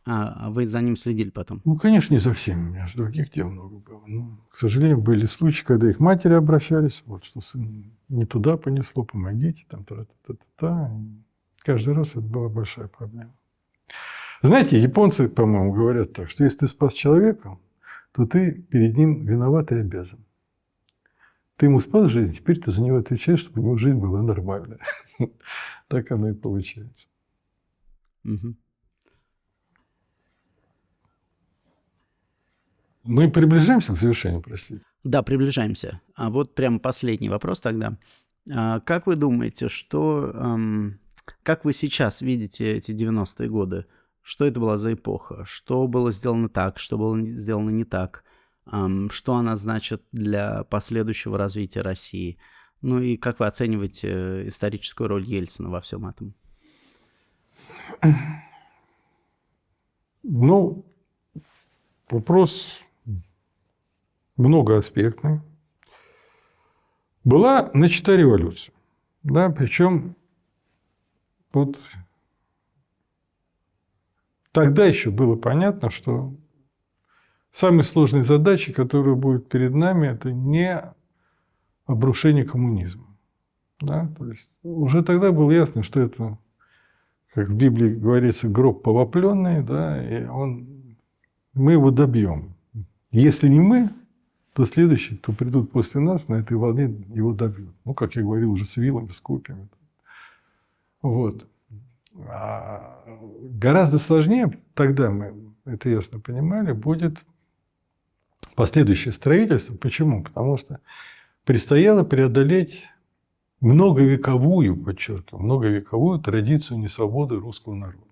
А вы за ним следили потом? Ну, конечно, не за всеми. У меня же других дел много было. Но, к сожалению, были случаи, когда их матери обращались, вот что сын не туда понесло, помогите, там, та-та-та-та. Каждый раз это была большая проблема. Знаете, японцы, по-моему, говорят так, что если ты спас человека, то ты перед ним виноват и обязан. Ты ему спас жизнь, теперь ты за него отвечаешь, чтобы у него жизнь была нормальная. Так оно и получается. Мы приближаемся к завершению, простите. Да, приближаемся. А вот прямо последний вопрос тогда. Как вы думаете, как вы сейчас видите эти 90-е годы? Что это была за эпоха? Что было сделано так? Что было сделано не так? Что она значит для последующего развития России? Ну и как вы оцениваете историческую роль Ельцина во всем этом? Ну, вопрос многоаспектный. Была начата революция. Да, причем вот тогда еще было понятно, что самые сложные задачи, которые будут перед нами, это не обрушение коммунизма. Да? То есть уже тогда было ясно, что это, как в Библии говорится, гроб повопленный, да, и мы его добьем. Если не мы, то следующие, кто придут после нас, на этой волне его добьют. Ну, как я говорил, уже с вилами, с копьями. Вот. А гораздо сложнее, тогда мы это ясно понимали, будет последующее строительство. Почему? Потому что предстояло преодолеть многовековую, подчеркиваю, многовековую традицию несвободы русского народа.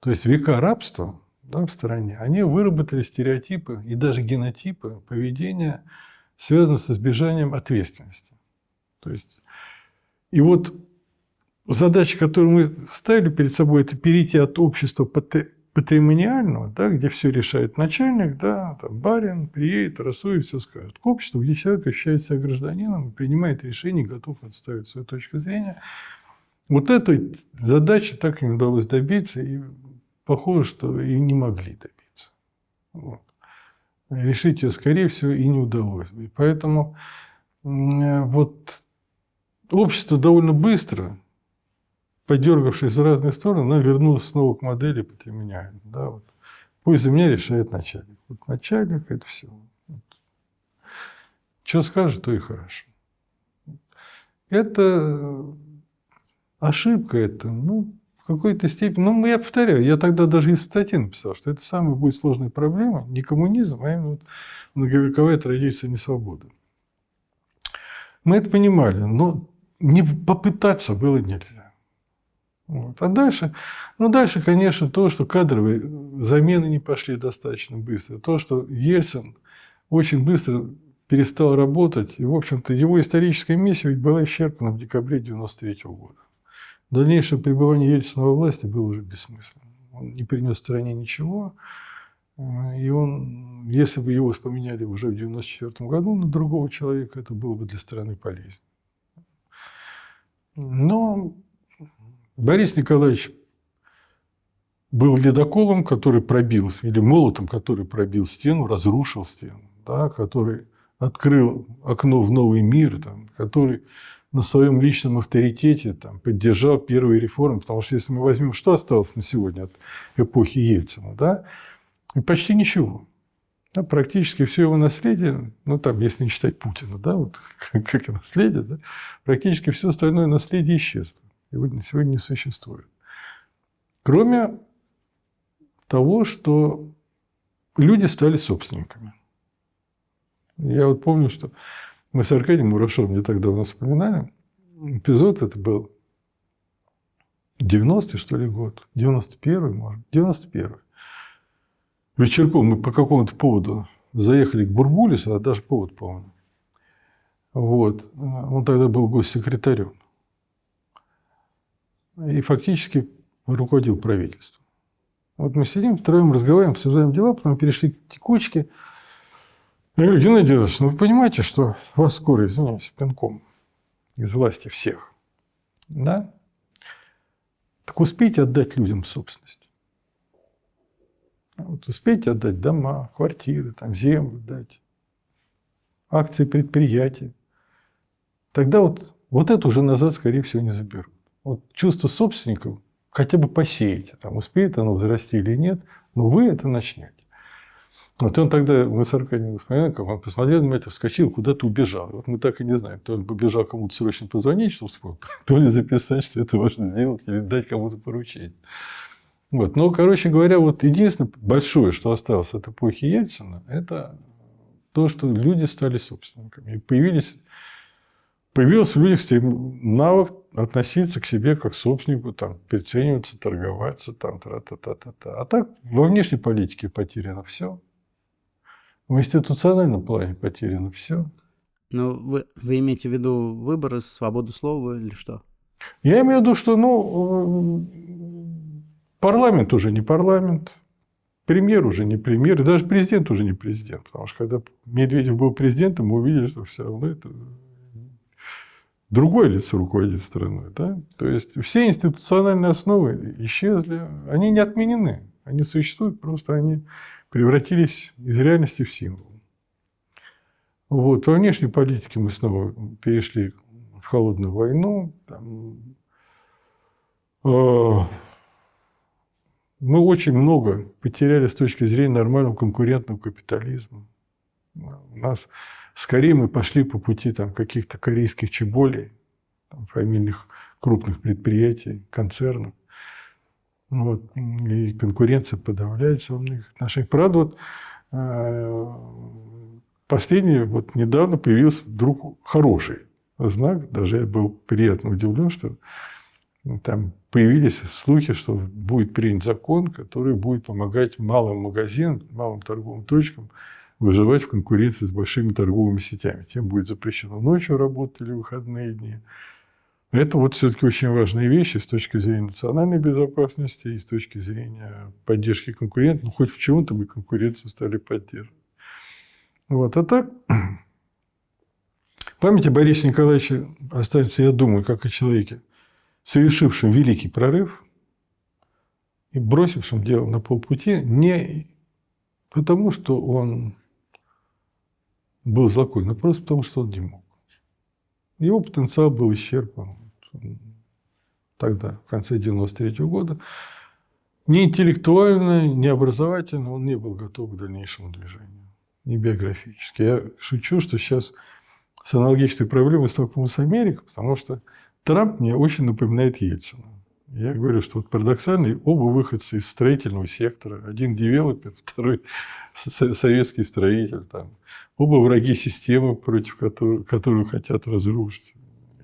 То есть века рабства, да, в стране, они выработали стереотипы и даже генотипы поведения, связанные с избежанием ответственности. То есть, и вот задача, которую мы ставили перед собой, это перейти от общества патримониального, да, где все решает начальник, да, там, барин, приедет, рассудит, все скажет, к обществу, где человек ощущает себя гражданином, принимает решения, готов отставить свою точку зрения. Вот этой задачи так и не удалось добиться, и похоже, что и не могли добиться. Вот. Решить ее, скорее всего, и не удалось. И поэтому вот общество довольно быстро, подергавшись в разные стороны, оно вернулось снова к модели патримониальной. Да, вот. Пусть за меня решает начальник. Вот начальник – это все. Вот. Что скажет, то и хорошо. Это ошибка, это, ну, в какой-то степени. Ну, я повторяю, я тогда даже из статьи написал, что это самая будет сложная проблема, не коммунизм, а именно вот многовековая традиция несвободы. Мы это понимали, но не попытаться было нельзя. Вот. А дальше, конечно, то, что кадровые замены не пошли достаточно быстро, то, что Ельцин очень быстро перестал работать, и, в общем-то, его историческая миссия ведь была исчерпана в декабре 1993 года. Дальнейшее пребывание Ельцина во власти было уже бессмысленным. Он не принес стране ничего, и он, если бы его поменяли уже в 1994 году на другого человека, это было бы для страны полезнее. Но Борис Николаевич был ледоколом, который пробил, или молотом, который пробил стену, разрушил стену. да, который открыл окно в новый мир, там, который на своем личном авторитете там, поддержал первые реформы. Потому что если мы возьмем, что осталось на сегодня от эпохи Ельцина, да, и почти ничего. Да, практически все его наследие, ну там, если не считать Путина, да, вот как и наследие, да, практически все остальное наследие исчезло. Его сегодня не существует. Кроме того, что люди стали собственниками. Я вот помню, что мы с Аркадием Мурашовым не так давно вспоминали. Эпизод это был 90-й, что ли, год. 91-й, может. 91-й. Вечерком мы по какому-то поводу заехали к Бурбулису, а даже повод помню. Вот. Он тогда был госсекретарем. И фактически руководил правительством. Вот мы сидим, втроем разговариваем, обсуждаем дела, потом перешли к текучке. Я говорю: Геннадий Иванович, ну вы понимаете, что вас скоро, извиняюсь, пинком из власти всех, да? Так успейте отдать людям собственность. Вот успейте отдать дома, квартиры, там, землю дать, акции предприятий. Тогда вот это уже назад, скорее всего, не заберут. Вот чувство собственников хотя бы посеете, там, успеет оно взрасти или нет, но вы это начнете. Вот он тогда, мы с Аркадием вспоминаем, как он посмотрел на меня, вскочил, куда-то убежал. Вот мы так и не знаем, то он побежал кому-то срочно позвонить, что вспомнил, то ли записать, что это важно сделать, или дать кому-то поручение. Вот. Но, короче говоря, вот единственное большое, что осталось от эпохи Ельцина, это то, что люди стали собственниками. И появился в людях навык относиться к себе как к собственнику, там, прицениваться, торговаться. Там, тра-та-та-та-та. А так во внешней политике потеряно все. В институциональном плане потеряно все. Ну, вы имеете в виду выборы, свободу слова или что? Я имею в виду, что парламент уже не парламент, премьер уже не премьер, и даже президент уже не президент. Потому что когда Медведев был президентом, мы увидели, что все равно это другое лицо руководит страной. Да? То есть все институциональные основы исчезли, они не отменены, они существуют, просто они превратились из реальности в символ. Вот. Во внешней политике мы снова перешли в холодную войну. Там, мы очень много потеряли с точки зрения нормального конкурентного капитализма. У нас скорее мы пошли по пути там, каких-то корейских чеболей, там, фамильных крупных предприятий, концернов. Вот. И конкуренция подавляется во многих отношениях. Правда, вот, последний, вот недавно появился вдруг хороший знак. Даже я был приятно удивлен, что там появились слухи, что будет принят закон, который будет помогать малым магазинам, малым торговым точкам выживать в конкуренции с большими торговыми сетями. Тем будет запрещено ночью работать или выходные дни. Это вот все-таки очень важные вещи с точки зрения национальной безопасности и с точки зрения поддержки конкурентов. Ну, хоть в чем-то мы конкуренцию стали поддерживать. Вот. А так, в памяти Бориса Николаевича останется, я думаю, как о человеке, совершившем великий прорыв и бросившем дело на полпути не потому, что он был злокой, но просто потому, что он не мог. Его потенциал был исчерпан тогда, в конце 1993 года. Ни интеллектуально, ни образовательно он не был готов к дальнейшему движению, ни биографически. Я шучу, что сейчас с аналогичной проблемой столкнулась Америка, потому что Трамп мне очень напоминает Ельцина. Я говорю, что вот парадоксально, оба выходцы из строительного сектора. Один девелопер, второй советский строитель. Там. Оба враги системы, против которую хотят разрушить.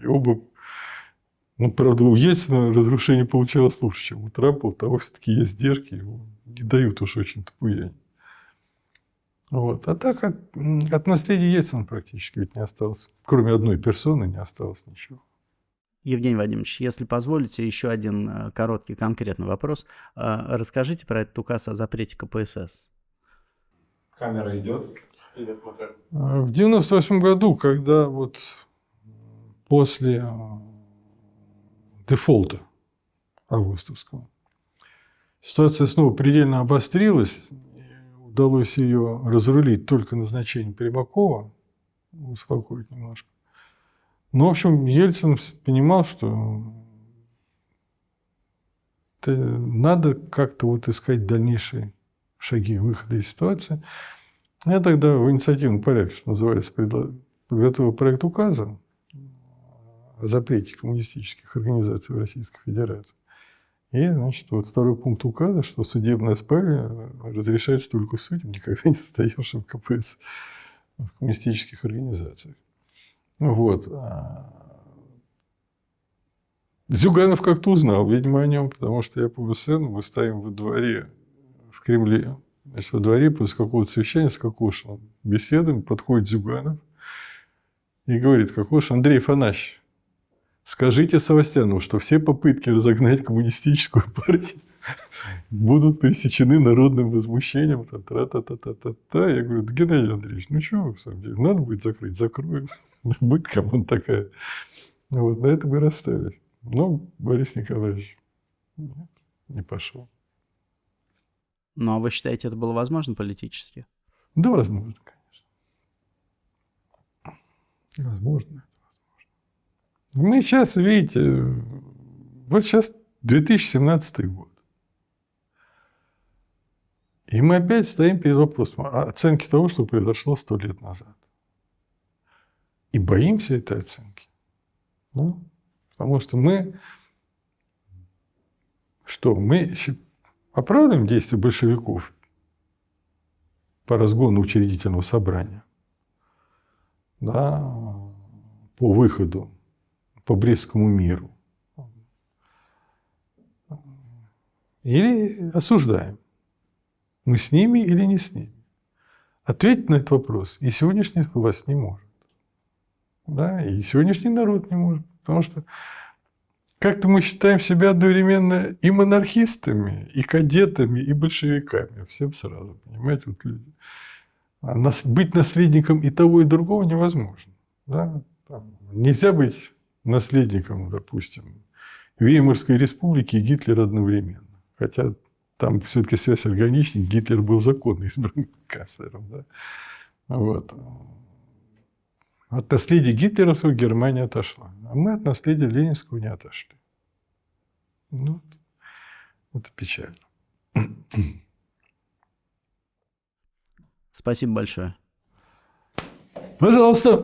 И оба... Ну, правда, у Ельцина разрушение получалось лучше, чем у Трампа. У того все-таки есть сдержки, его не дают уж очень-то буянить. Вот. А так от наследия Ельцина практически ведь не осталось. Кроме одной персоны не осталось ничего. Евгений Вадимович, если позволите, еще один короткий конкретный вопрос. Расскажите про этот указ о запрете КПСС. Камера идет? Идет пока. В 1998 году, когда вот после дефолта августовского ситуация снова предельно обострилась, удалось ее разрулить только назначением Примакова, успокоить немножко. Но, в общем, Ельцин понимал, что надо как-то вот искать дальнейшие шаги выхода из ситуации. Я тогда в инициативном порядке, что называется, подготовил проект указа о запрете коммунистических организаций в Российской Федерации. И, значит, вот второй пункт указа, что судебное спаривание разрешается только судьям, никогда не состоявшим в КПСС, в коммунистических организациях. Вот. Зюганов как-то узнал, видимо, о нем, потому что я помню сцену, мы стоим во дворе в Кремле, значит, во дворе после какого-то совещания с Кокошиным беседуем, подходит Зюганов и говорит: Кокош, Андрей Афанасьевич, скажите Севастьянову, что все попытки разогнать коммунистическую партию будут пресечены народным возмущением. Та-та-та-та-та-та. Я говорю: да, Геннадий Андреевич, ну что, в самом деле, надо будет закрыть, закроем. Будет кому такая. Вот, на это мы расстались. Но Борис Николаевич не пошел. Ну, а вы считаете, это было возможно политически? Да, возможно, конечно. Возможно, это возможно. Мы сейчас, видите, вот сейчас 2017 год. И мы опять стоим перед вопросом оценки того, что произошло 100 лет назад. И боимся этой оценки. Ну, потому что мы оправдываем действия большевиков по разгону учредительного собрания, да, по выходу, по Брестскому миру. Или осуждаем. Мы с ними или не с ними? Ответить на этот вопрос и сегодняшняя власть не может. Да, и сегодняшний народ не может. Потому что как-то мы считаем себя одновременно и монархистами, и кадетами, и большевиками. Всем сразу, понимаете, вот люди. А быть наследником и того, и другого невозможно. Да? Нельзя быть наследником, допустим, Веймарской республики и Гитлера одновременно. Хотя там все-таки связь органичнее, Гитлер был законно избранным канцлером. Да? Вот. От наследия гитлеровского Германия отошла. А мы от наследия ленинского не отошли. Ну, это печально. Спасибо большое. Пожалуйста.